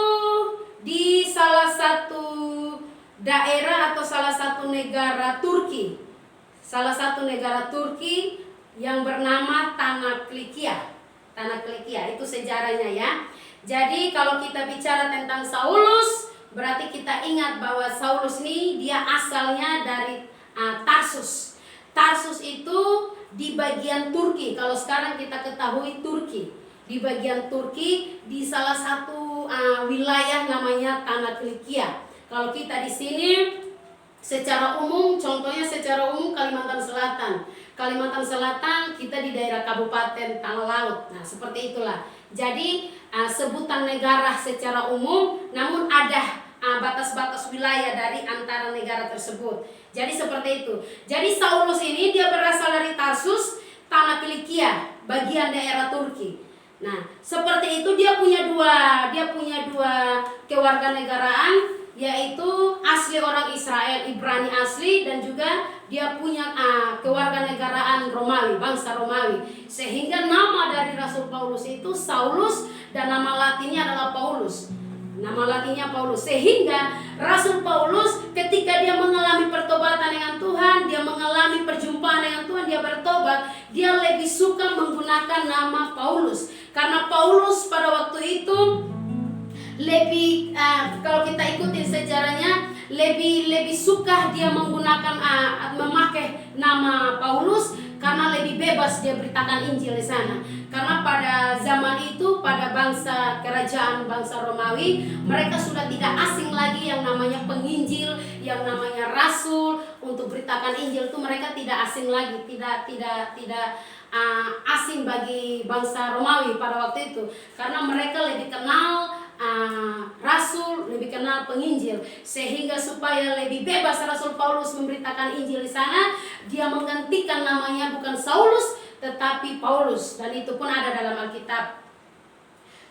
di salah satu daerah atau salah satu negara Turki. Salah satu negara Turki yang bernama Tanah Kilikia. Tanah Kilikia itu sejarahnya ya. Jadi kalau kita bicara tentang Saulus, berarti kita ingat bahwa Saulus ini dia asalnya dari Tarsus. Tarsus itu di bagian Turki. Kalau sekarang kita ketahui Turki, di bagian Turki di salah satu wilayah namanya Tanah Kilikia. Kalau kita di sini secara umum, contohnya secara umum Kalimantan Selatan. Kalimantan Selatan kita di daerah Kabupaten Tanah Laut. Nah, seperti itulah. Jadi sebutan negara secara umum, namun ada batas-batas wilayah dari antara negara tersebut. Jadi seperti itu. Jadi Saulus ini dia berasal dari Tarsus, tanah Kilikia, bagian daerah Turki. Nah, seperti itu dia punya dua kewarganegaraan, yaitu asli orang Israel, Ibrani asli, dan juga dia punya kewarganegaraan Romawi, bangsa Romawi. Sehingga nama dari Rasul Paulus itu Saulus dan nama latinnya adalah Paulus. Nama latinnya Paulus. Sehingga Rasul Paulus ketika dia mengalami pertobatan dengan Tuhan, dia mengalami perjumpaan dengan Tuhan, dia bertobat, dia lebih suka menggunakan nama Paulus. Karena Paulus pada waktu itu lebih kalau kita ikutin sejarahnya, lebih suka dia menggunakan memakai nama Paulus karena lebih bebas dia beritakan Injil di sana. Karena pada zaman itu, pada bangsa kerajaan bangsa Romawi, mereka sudah tidak asing lagi yang namanya penginjil, yang namanya rasul untuk beritakan Injil itu mereka tidak asing lagi, tidak asing bagi bangsa Romawi pada waktu itu, karena mereka lebih kenal rasul, lebih kenal penginjil. Sehingga supaya lebih bebas Rasul Paulus memberitakan Injil di sana, dia menggantikan namanya bukan Saulus tetapi Paulus, dan itu pun ada dalam Alkitab.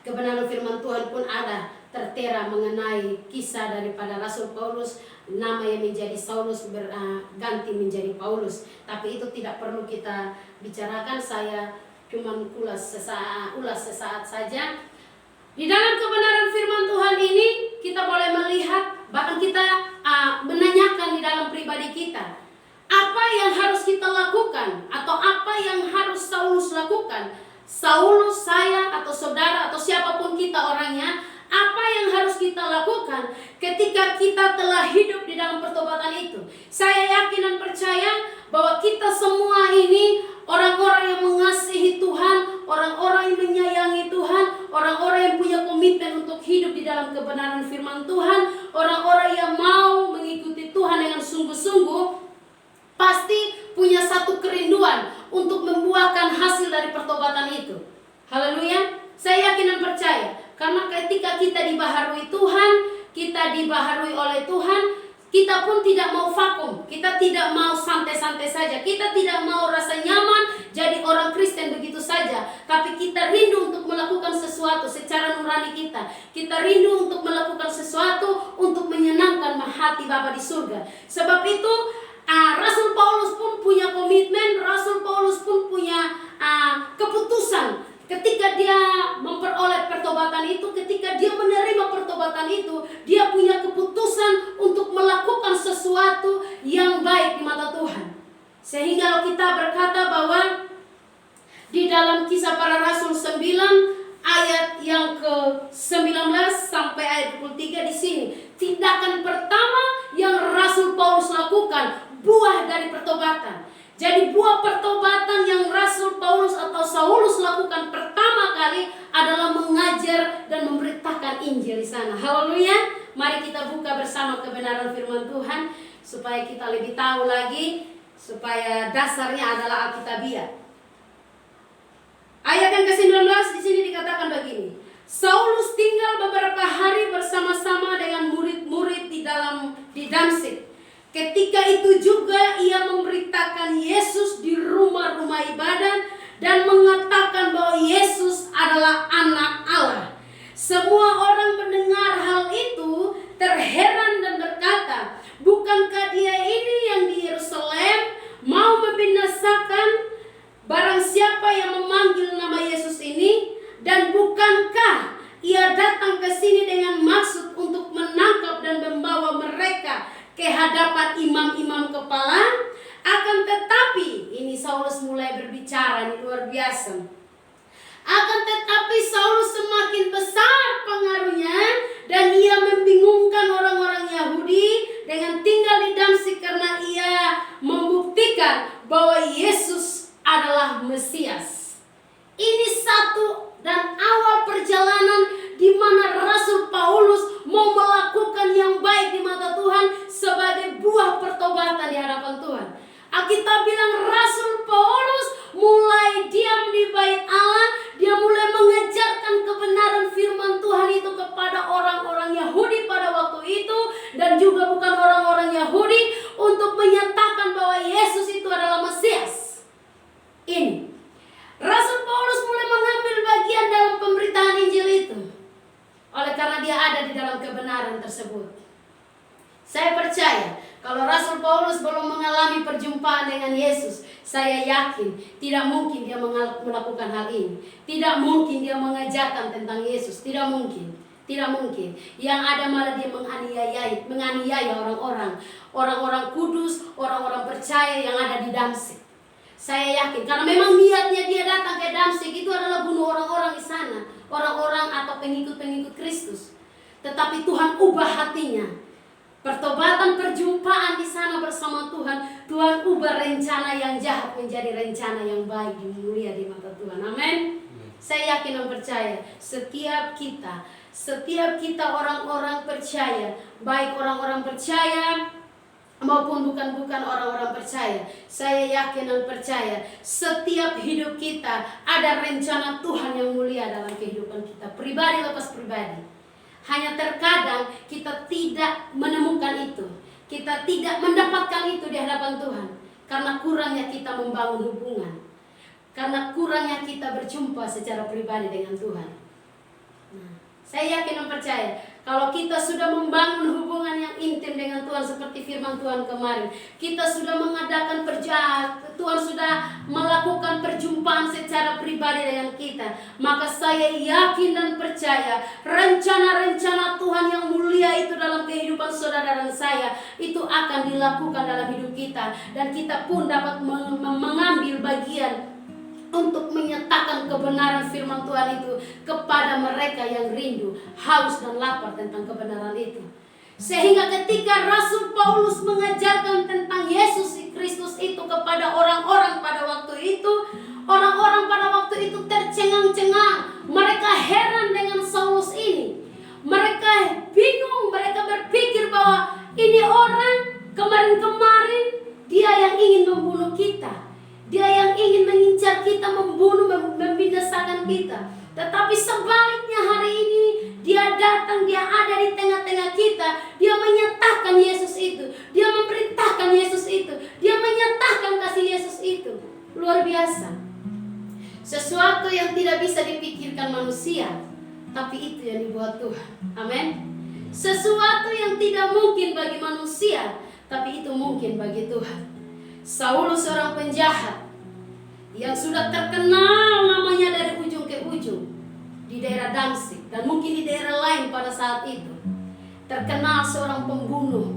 Kebenaran firman Tuhan pun ada tertera mengenai kisah daripada Rasul Paulus, nama yang menjadi Saulus berganti menjadi Paulus. Tapi itu tidak perlu kita bicarakan, saya cuma ulas sesaat saja. Di dalam kebenaran firman Tuhan ini kita boleh melihat, bahkan kita menanyakan di dalam pribadi kita, apa yang harus kita lakukan atau apa yang harus Saulus lakukan. Saulus, saya atau saudara atau siapapun kita orangnya, apa yang harus kita lakukan ketika kita telah hidup di dalam pertobatan itu. Saya yakin dan percaya bahwa kita semua ini orang-orang yang mengasihi Tuhan, orang-orang yang menyayangi Tuhan, orang-orang yang punya komitmen untuk hidup di dalam kebenaran firman Tuhan, orang-orang yang mau mengikuti Tuhan dengan sungguh-sungguh, pasti punya satu kerinduan untuk membuahkan hasil dari pertobatan itu. Haleluya. Saya yakin dan percaya, karena ketika kita dibaharui Tuhan, kita dibaharui oleh Tuhan, kita pun tidak mau vakum, kita tidak mau santai-santai saja, kita tidak mau rasa nyaman jadi orang Kristen begitu saja, tapi kita rindu untuk melakukan sesuatu secara nurani kita. Kita rindu untuk melakukan sesuatu untuk menyenangkan hati Bapa di surga. Sebab itu Rasul Paulus pun punya komitmen, Rasul Paulus pun punya keputusan. Ketika dia memperoleh pertobatan itu, ketika dia menerima pertobatan itu, dia punya keputusan untuk melakukan sesuatu yang baik di mata Tuhan. Sehingga kalau kita berkata bahwa di dalam Kisah Para Rasul 9 ayat yang ke-19 sampai ayat 23 di sini, tindakan pertama yang Rasul Paulus lakukan, buah dari pertobatan. Jadi buah pertobatan yang Rasul Paulus atau Saulus lakukan pertama kali adalah mengajar dan memberitakan Injil di sana. Haleluya. Mari kita buka bersama kebenaran firman Tuhan supaya kita lebih tahu lagi, supaya dasarnya adalah Alkitabiah. Ayat yang ke-19 di sini dikatakan begini. Saulus tinggal beberapa hari bersama-sama dengan murid-murid di Damsyik. Ketika itu juga ia memberitakan Yesus di rumah-rumah ibadat dan mengatakan bahwa Yesus adalah Anak Allah. Semua orang mendengar hal itu terheran dan berkata, bukankah dia ini yang di Yerusalem mau membinasakan barang siapa yang memanggil nama Yesus ini? Dan bukankah ia datang ke sini dengan maksud untuk menangkap dan membawa mereka ke hadapan imam-imam kepala? Akan tetapi, ini Saulus mulai berbicara, ini luar biasa. Akan tetapi Saulus semakin besar pengaruhnya dan ia membingungkan orang-orang Yahudi dengan tinggal di Damsyik karena ia membuktikan bahwa Yesus adalah Mesias. Ini satu dan awal perjalanan di mana Rasul Paulus mau melakukan yang baik di mata Tuhan sebagai buah pertobatan di hadapan Tuhan. Alkitab bilang Rasul Paulus mulai diam di bait Allah, dia mulai mengajarkan kebenaran firman Tuhan itu kepada orang-orang Yahudi pada waktu itu dan juga bukan orang-orang Yahudi, untuk menyatakan Saya yakin tidak mungkin dia melakukan hal ini. Tidak mungkin dia mengajarkan tentang Yesus. Tidak mungkin. Tidak mungkin. Yang ada malah dia menganiaya orang-orang kudus, orang-orang percaya yang ada di Damsyik. Saya yakin karena memang niatnya dia datang ke Damsyik itu adalah bunuh orang-orang di sana, orang-orang atau pengikut-pengikut Kristus. Tetapi Tuhan ubah hatinya. Pertobatan, perjumpaan di sana bersama Tuhan. Tuhan ubah rencana yang jahat menjadi rencana yang baik, yang mulia di mata Tuhan. Amin. Saya yakin dan percaya setiap kita orang-orang percaya, baik orang-orang percaya maupun bukan orang-orang percaya. Saya yakin dan percaya setiap hidup kita ada rencana Tuhan yang mulia dalam kehidupan kita, pribadi lepas pribadi. Hanya terkadang kita tidak menemukan itu. Kita tidak mendapatkan itu di hadapan Tuhan. Karena kurangnya kita membangun hubungan. Karena kurangnya kita berjumpa secara pribadi dengan Tuhan. Nah, saya yakin dan percaya kalau kita sudah membangun hubungan yang intim dengan Tuhan seperti firman Tuhan kemarin, kita sudah mengadakan Tuhan sudah melakukan perjumpaan secara pribadi dengan kita, maka saya yakin dan percaya rencana-rencana Tuhan yang mulia itu dalam kehidupan saudara dan saya itu akan dilakukan dalam hidup kita, dan kita pun dapat mengambil bagian untuk menyatakan kebenaran firman Tuhan itu kepada mereka yang rindu, haus dan lapar tentang kebenaran itu. Sehingga ketika Rasul Paulus mengajarkan tentang Yesus Kristus itu kepada orang-orang pada waktu itu, orang-orang pada waktu itu tercengang-cengang. Mereka heran dengan Saulus ini. Mereka bingung, mereka berpikir bahwa ini orang kemarin-kemarin dia yang ingin membunuh kita. Dia yang ingin mengincar kita, membunuh, membinasakan kita. Tetapi sebaliknya hari ini dia datang, dia ada di tengah-tengah kita. Dia menyatakan Yesus itu. Dia memerintahkan Yesus itu. Dia menyatakan kasih Yesus itu. Luar biasa. Sesuatu yang tidak bisa dipikirkan manusia, tapi itu yang dibuat Tuhan. Amin. Sesuatu yang tidak mungkin bagi manusia, tapi itu mungkin bagi Tuhan. Saulus seorang penjahat yang sudah terkenal namanya dari ujung ke ujung di daerah Damsyik dan mungkin di daerah lain pada saat itu. Terkenal seorang pembunuh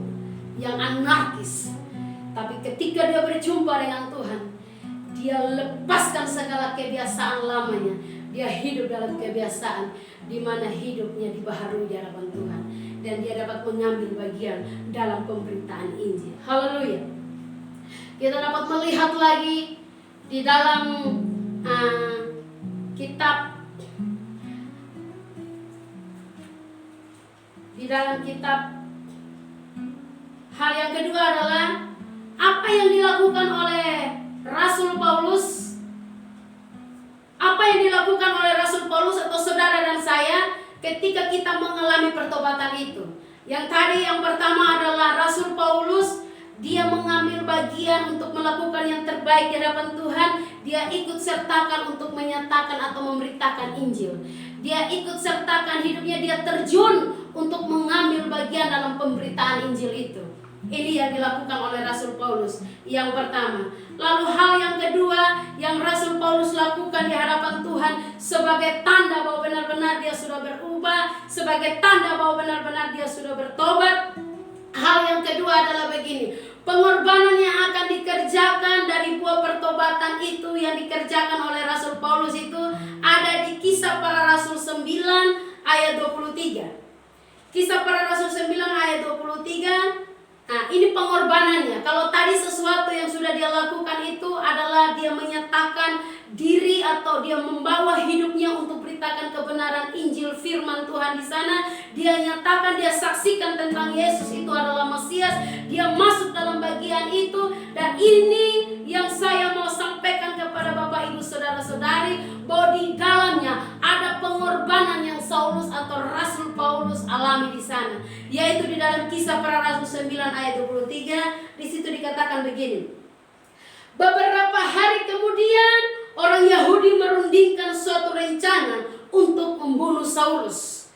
yang anarkis. Tapi ketika dia berjumpa dengan Tuhan, dia lepaskan segala kebiasaan lamanya. Dia hidup dalam kebiasaan di mana hidupnya dibaharui di hadapan Tuhan, dan dia dapat mengambil bagian dalam pemberitaan Injil. Haleluya. Kita dapat melihat lagi di dalam kitab hal yang kedua adalah apa yang dilakukan oleh Rasul Paulus. Apa yang dilakukan oleh Rasul Paulus atau saudara dan saya ketika kita mengalami pertobatan itu. Yang pertama adalah Rasul Paulus, dia mengambil bagian untuk melakukan yang terbaik di hadapan Tuhan. Dia ikut sertakan untuk menyatakan atau memberitakan Injil. Dia ikut sertakan hidupnya, dia terjun untuk mengambil bagian dalam pemberitaan Injil itu. Ini yang dilakukan oleh Rasul Paulus yang pertama. Lalu hal yang kedua yang Rasul Paulus lakukan di hadapan Tuhan sebagai tanda bahwa benar-benar dia sudah berubah, sebagai tanda bahwa benar-benar dia sudah bertobat. Hal yang kedua adalah begini, pengorbanan yang akan dikerjakan dari buah pertobatan itu yang dikerjakan oleh Rasul Paulus itu ada di Kisah Para Rasul 9 ayat 23. Kisah Para Rasul 9 ayat 23. Nah, ini pengorbanannya. Kalau tadi sesuatu yang sudah dia lakukan itu adalah dia menyatakan diri atau dia membawa hidupnya untuk beritakan kebenaran Injil firman Tuhan di sana. Dia nyatakan, dia saksikan tentang Yesus itu adalah Mesias. Dia masuk dalam bagian itu, dan ini yang saya mau sampaikan kepada Bapak Ibu saudara-saudari, bahwa di dalamnya ada pengorbanan yang Saulus atau Rasul Paulus alami di sana, yaitu di dalam Kisah Para Rasul 9 ayat 23. Di situ dikatakan begini, beberapa hari kemudian orang Yahudi merundingkan suatu rencana untuk membunuh Saulus.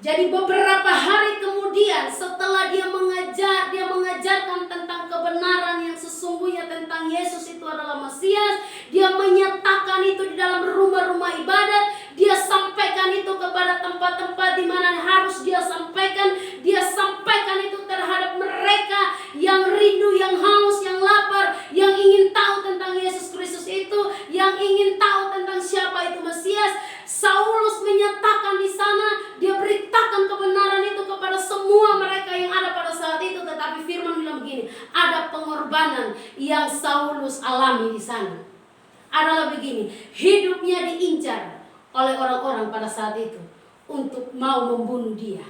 Jadi beberapa hari kemudian setelah dia mengajarkan tentang kebenaran yang sesungguhnya tentang Yesus itu adalah Mesias, dia menyatakan itu di dalam rumah-rumah ibadat, dia sampaikan itu kepada tempat-tempat di mana harus dia sampaikan itu terhadap mereka yang rindu, yang haus, yang lapar, yang ingin tahu tentang Yesus Kristus itu, yang ingin tahu tentang siapa itu Mesias. Saulus menyatakan di sana, dia beritakan kebenaran itu kepada semua mereka yang ada pada saat itu. Tetapi firman bilang begini, ada pengorbanan yang Saulus alami di sana. Adalah begini, hidupnya diincar oleh orang-orang pada saat itu untuk mau membunuh dia.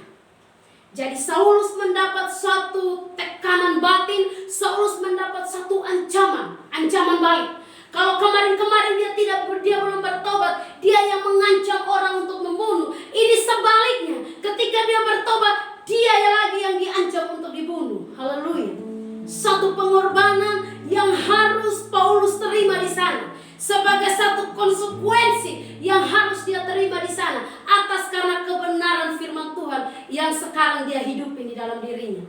Jadi Saulus mendapat suatu tekanan batin, Saulus mendapat satu ancaman balik. Kalau kemarin dia belum bertobat, dia yang mengancam orang untuk membunuh. Ini sebaliknya, ketika dia bertobat, dia lagi yang diancam untuk dibunuh. Haleluya. Satu pengorbanan yang harus Paulus terima di sana, sebagai satu konsekuensi yang harus dia terima di sana atas karena kebenaran firman Tuhan yang sekarang dia hidupi di dalam dirinya.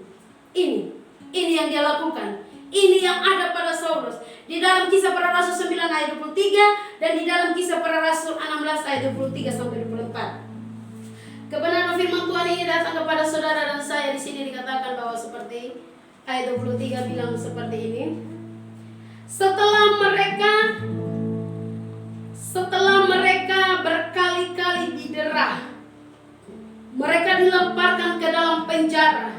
Ini yang dia lakukan. Ini yang ada pada Saulus. Di dalam Kisah Para Rasul 9 ayat 23 dan di dalam Kisah Para Rasul 16 ayat 23 sampai 24. Kebenaran firman Tuhan ini datang kepada saudara dan saya. Di sini dikatakan bahwa seperti ayat 23 bilang seperti ini. Setelah mereka berkali-kali didera, mereka dilemparkan ke dalam penjara.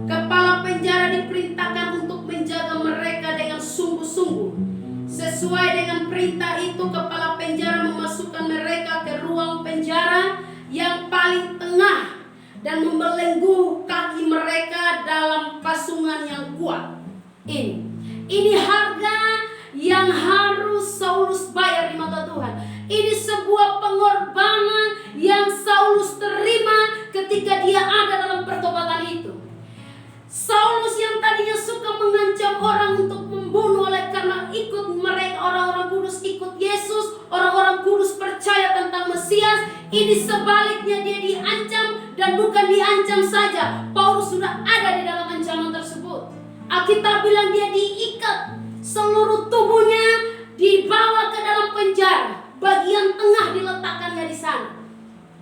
Kepala penjara diperintahkan untuk menjaga mereka dengan sungguh-sungguh. Sesuai dengan perintah itu, kepala penjara memasukkan mereka ke ruang penjara yang paling tengah dan membelenggu kaki mereka dalam pasungan yang kuat. Ini harga yang harus Saulus bayar di mata Tuhan. Ini sebuah pengorbanan yang Saulus terima ketika dia ada dalam pertobatan itu. Saulus yang tadinya suka mengancam orang untuk membunuh oleh karena ikut mereka, orang-orang kudus ikut Yesus, orang-orang kudus percaya tentang Mesias. Ini sebaliknya, dia diancam, dan bukan diancam saja, Paulus sudah ada di dalam ancaman tersebut. Alkitab bilang dia diikat, seluruh tubuhnya dibawa ke dalam penjara, bagian tengah diletakkannya di sana.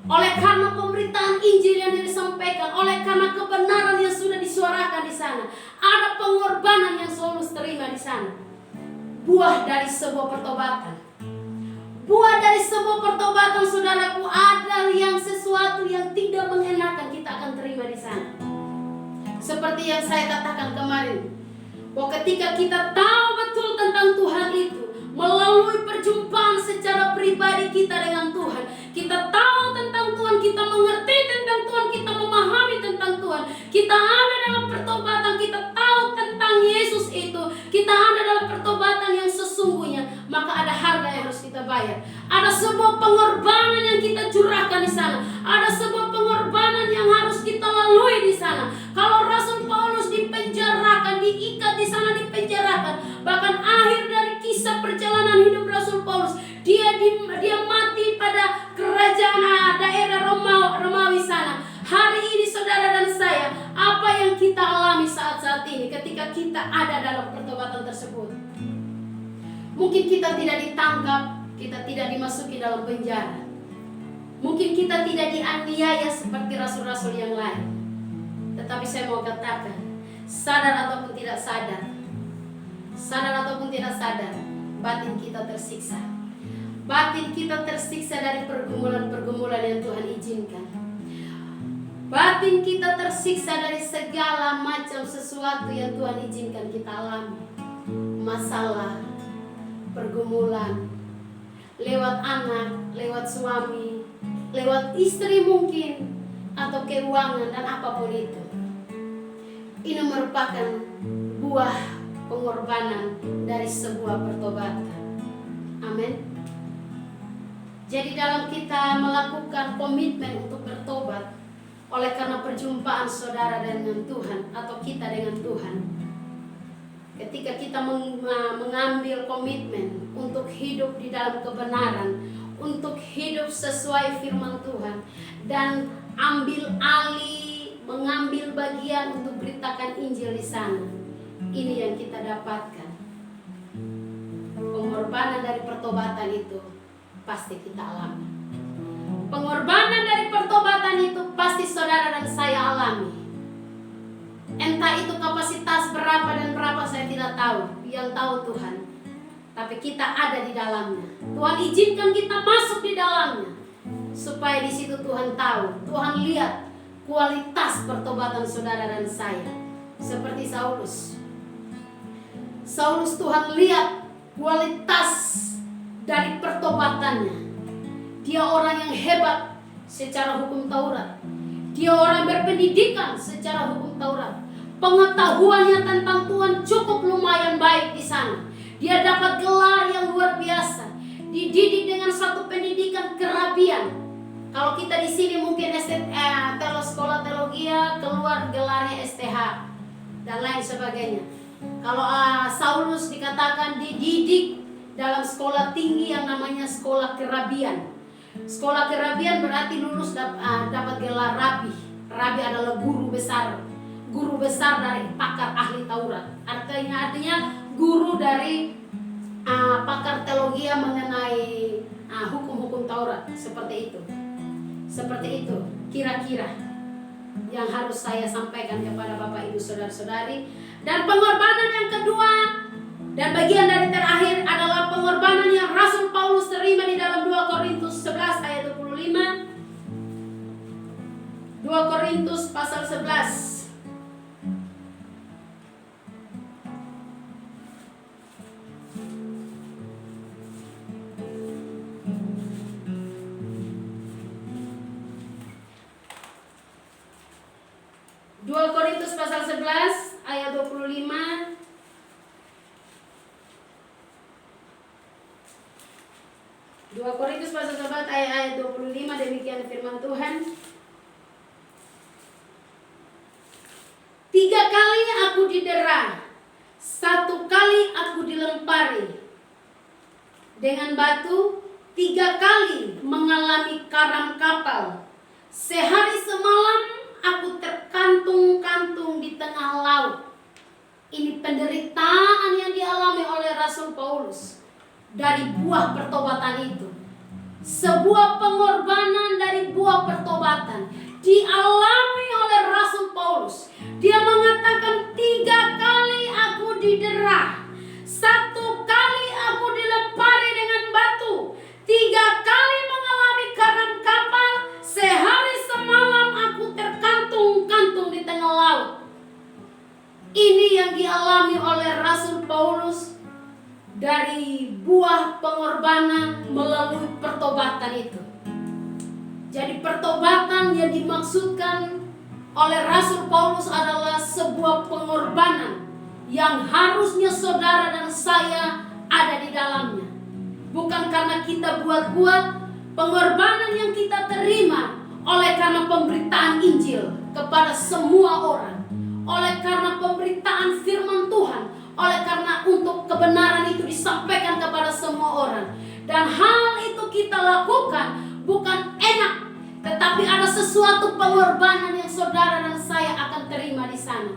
Oleh karena pemberitaan Injil yang disampaikan, oleh karena kebenaran yang sudah disuarakan di sana, ada pengorbanan yang Saulus terima di sana. Buah dari sebuah pertobatan. Buah dari sebuah pertobatan, saudaraku, ada yang sesuatu yang tidak mengenakan kita akan terima di sana. Seperti yang saya katakan kemarin, bahwa ketika kita tahu betul tentang Tuhan itu, melalui perjumpaan secara pribadi kita dengan Tuhan, kita tahu tentang Tuhan, kita mengerti tentang Tuhan, kita memahami tentang Tuhan, kita ada dalam pertobatan, kita tahu tentang Yesus itu, kita ada dalam pertobatan yang sesungguhnya, maka ada harga yang harus kita bayar. Ada sebuah pengorbanan yang kita curahkan di sana, ada sebuah pengorbanan yang harus kita lalui di sana. Kalau Rasul Paulus dipenjarakan, diikat di sana, dipenjarakan, bahkan akhir dari kisah perjalanan hidup Rasul Paulus, dia mati pada kerajaan daerah Romawi sana. Hari ini saudara dan saya, apa yang kita alami saat-saat ini ketika kita ada dalam pertobatan tersebut? Mungkin kita tidak ditangkap, kita tidak dimasuki dalam penjara. Mungkin kita tidak dianiaya seperti rasul-rasul yang lain. Tetapi saya mau katakan, sadar ataupun tidak sadar, batin kita tersiksa. Batin kita tersiksa dari pergumulan-pergumulan yang Tuhan izinkan. Batin kita tersiksa dari segala macam sesuatu yang Tuhan izinkan kita alami. Masalah, pergumulan, lewat anak, lewat suami, lewat istri mungkin, atau keuangan dan apapun itu. Ini merupakan buah pengorbanan dari sebuah pertobatan. Amin. Jadi dalam kita melakukan komitmen untuk bertobat, oleh karena perjumpaan saudara dengan Tuhan atau kita dengan Tuhan, ketika kita mengambil komitmen untuk hidup di dalam kebenaran, untuk hidup sesuai firman Tuhan dan ambil alih, mengambil bagian untuk beritakan Injil di sana. Ini yang kita dapatkan. Pengorbanan dari pertobatan itu pasti kita alami. Pengorbanan dari pertobatan itu pasti saudara dan saya alami. Entah itu kapasitas berapa dan berapa saya tidak tahu, yang tahu Tuhan. Tapi kita ada di dalamnya. Tuhan izinkan kita masuk di dalamnya supaya di situ Tuhan tahu, Tuhan lihat kualitas pertobatan saudara dan saya. Seperti Saulus. Saulus Tuhan lihat kualitas dari pertobatannya. Dia orang yang hebat secara hukum Taurat. Dia orang yang berpendidikan secara hukum Taurat. Pengetahuannya tentang Tuhan cukup lumayan baik di sana. Dia dapat gelar yang luar biasa. Dididik dengan suatu pendidikan kerabian. Kalau kita di sini mungkin sekolah teologi keluar gelarnya STH dan lain sebagainya. Kalau Saulus dikatakan dididik dalam sekolah tinggi yang namanya sekolah kerabian. Sekolah kerabian berarti lulus dapat gelar rabi. Rabi adalah guru besar. Guru besar dari pakar ahli Taurat. Artinya guru dari pakar teologi mengenai hukum-hukum Taurat. Seperti itu. Seperti itu kira-kira yang harus saya sampaikan kepada Bapak Ibu Saudara-saudari. Dan pengorbanan yang kedua dan bagian dari terakhir adalah pengorbanan yang Rasul Paulus terima di dalam 2 Korintus 11 ayat 25. 2 Korintus pasal 11. 2 Korintus pasal 11 ayat 25. 2 Korintus pasal 11 ayat 25, demikian firman Tuhan. 3 kali aku didera, 1 kali aku dilempari dengan batu, 3 kali mengalami karam kapal, sehari semalam aku terkantung-kantung di tengah laut. Ini penderitaan yang dialami oleh Rasul Paulus dari buah pertobatan itu. Sebuah pengorbanan dari buah pertobatan dialami oleh Rasul Paulus. Dia mengatakan 3 kali aku didera, 1 kali aku dilempari dengan batu, 3 kali mengalami karam kapal, sehari semalam aku terkantung-kantung di tengah laut. Ini yang dialami oleh Rasul Paulus dari buah pengorbanan melalui pertobatan itu. Jadi pertobatan yang dimaksudkan oleh Rasul Paulus adalah sebuah pengorbanan yang harusnya saudara dan saya ada di dalamnya. Bukan karena kita buat-buat, pengorbanan yang kita terima oleh karena pemberitaan Injil kepada semua orang, oleh karena pemberitaan firman Tuhan, oleh karena untuk kebenaran itu disampaikan kepada semua orang. Dan hal itu kita lakukan bukan enak, tetapi ada sesuatu pengorbanan yang saudara dan saya akan terima di sana.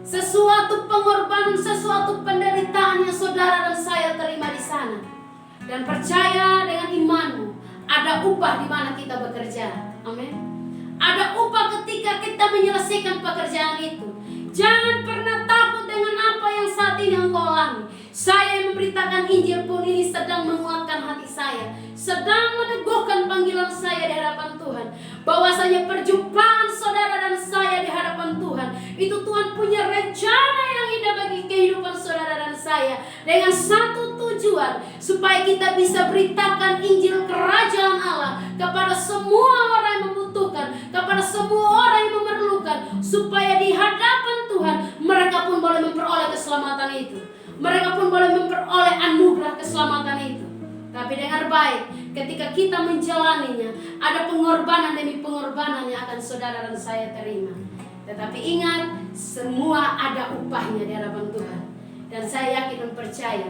Sesuatu pengorbanan, sesuatu penderitaan yang saudara dan saya terima di sana. Dan percaya dengan imanmu, ada upah di mana kita bekerja. Amin. Ada upah ketika kita menyelesaikan pekerjaan itu. Jangan pernah takut dengan apa yang saat ini engkau alami. Saya yang memberitakan Injil pun ini sedang menguatkan hati saya, sedang meneguhkan panggilan saya di hadapan Tuhan. Bahwasanya perjumpaan saudara dan saya di hadapan Tuhan, itu Tuhan punya rencana yang indah bagi kehidupan saudara dan saya, dengan satu tujuan, supaya kita bisa beritakan Injil kerajaan Allah kepada semua orang yang membutuhkan, kepada semua orang yang memerlukan, supaya di hadapan Tuhan mereka pun boleh memperoleh keselamatan itu. Mereka pun boleh memperoleh anugerah keselamatan itu. Tapi dengar baik, ketika kita menjalaninya, ada pengorbanan demi pengorbanan yang akan saudara dan saya terima. Tetapi ingat, semua ada upahnya di hadapan Tuhan. Dan saya yakin dan percaya,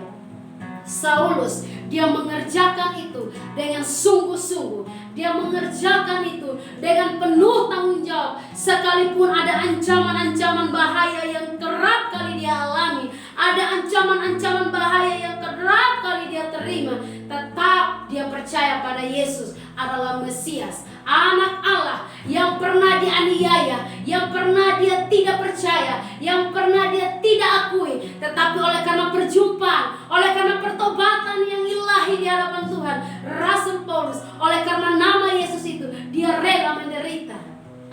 Saulus. Dia mengerjakan itu dengan sungguh-sungguh. Dia mengerjakan itu dengan penuh tanggung jawab. Sekalipun ada ancaman-ancaman bahaya yang kerap kali dia alami, ada ancaman-ancaman bahaya yang kerap kali dia terima, tetap dia percaya pada Yesus adalah Mesias, Anak Allah yang pernah dianiaya, yang pernah dia tidak percaya, yang pernah dia tidak akui. Tetapi oleh karena perjumpaan, oleh karena pertobatan yang ilahi di hadapan Tuhan, Rasul Paulus, oleh karena nama Yesus itu, dia rela menderita.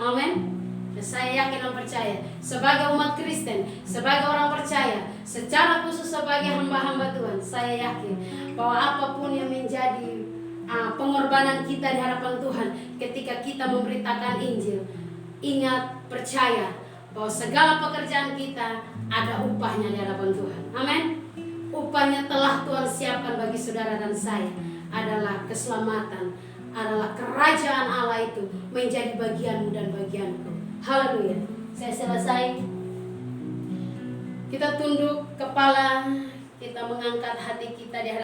Amin. Dan saya yakin dan percaya, sebagai umat Kristen, sebagai orang percaya, secara khusus sebagai hamba-hamba Tuhan, saya yakin bahwa apapun yang menjadi pengorbanan kita di hadapan Tuhan ketika kita memberitakan Injil, ingat, percaya bahwa segala pekerjaan kita ada upahnya di hadapan Tuhan. Amin. Upahnya telah Tuhan siapkan bagi saudara dan saya, adalah keselamatan, adalah kerajaan Allah itu menjadi bagianmu dan bagianku. Haleluya. Saya selesai. Kita tunduk kepala, kita mengangkat hati kita di hadapan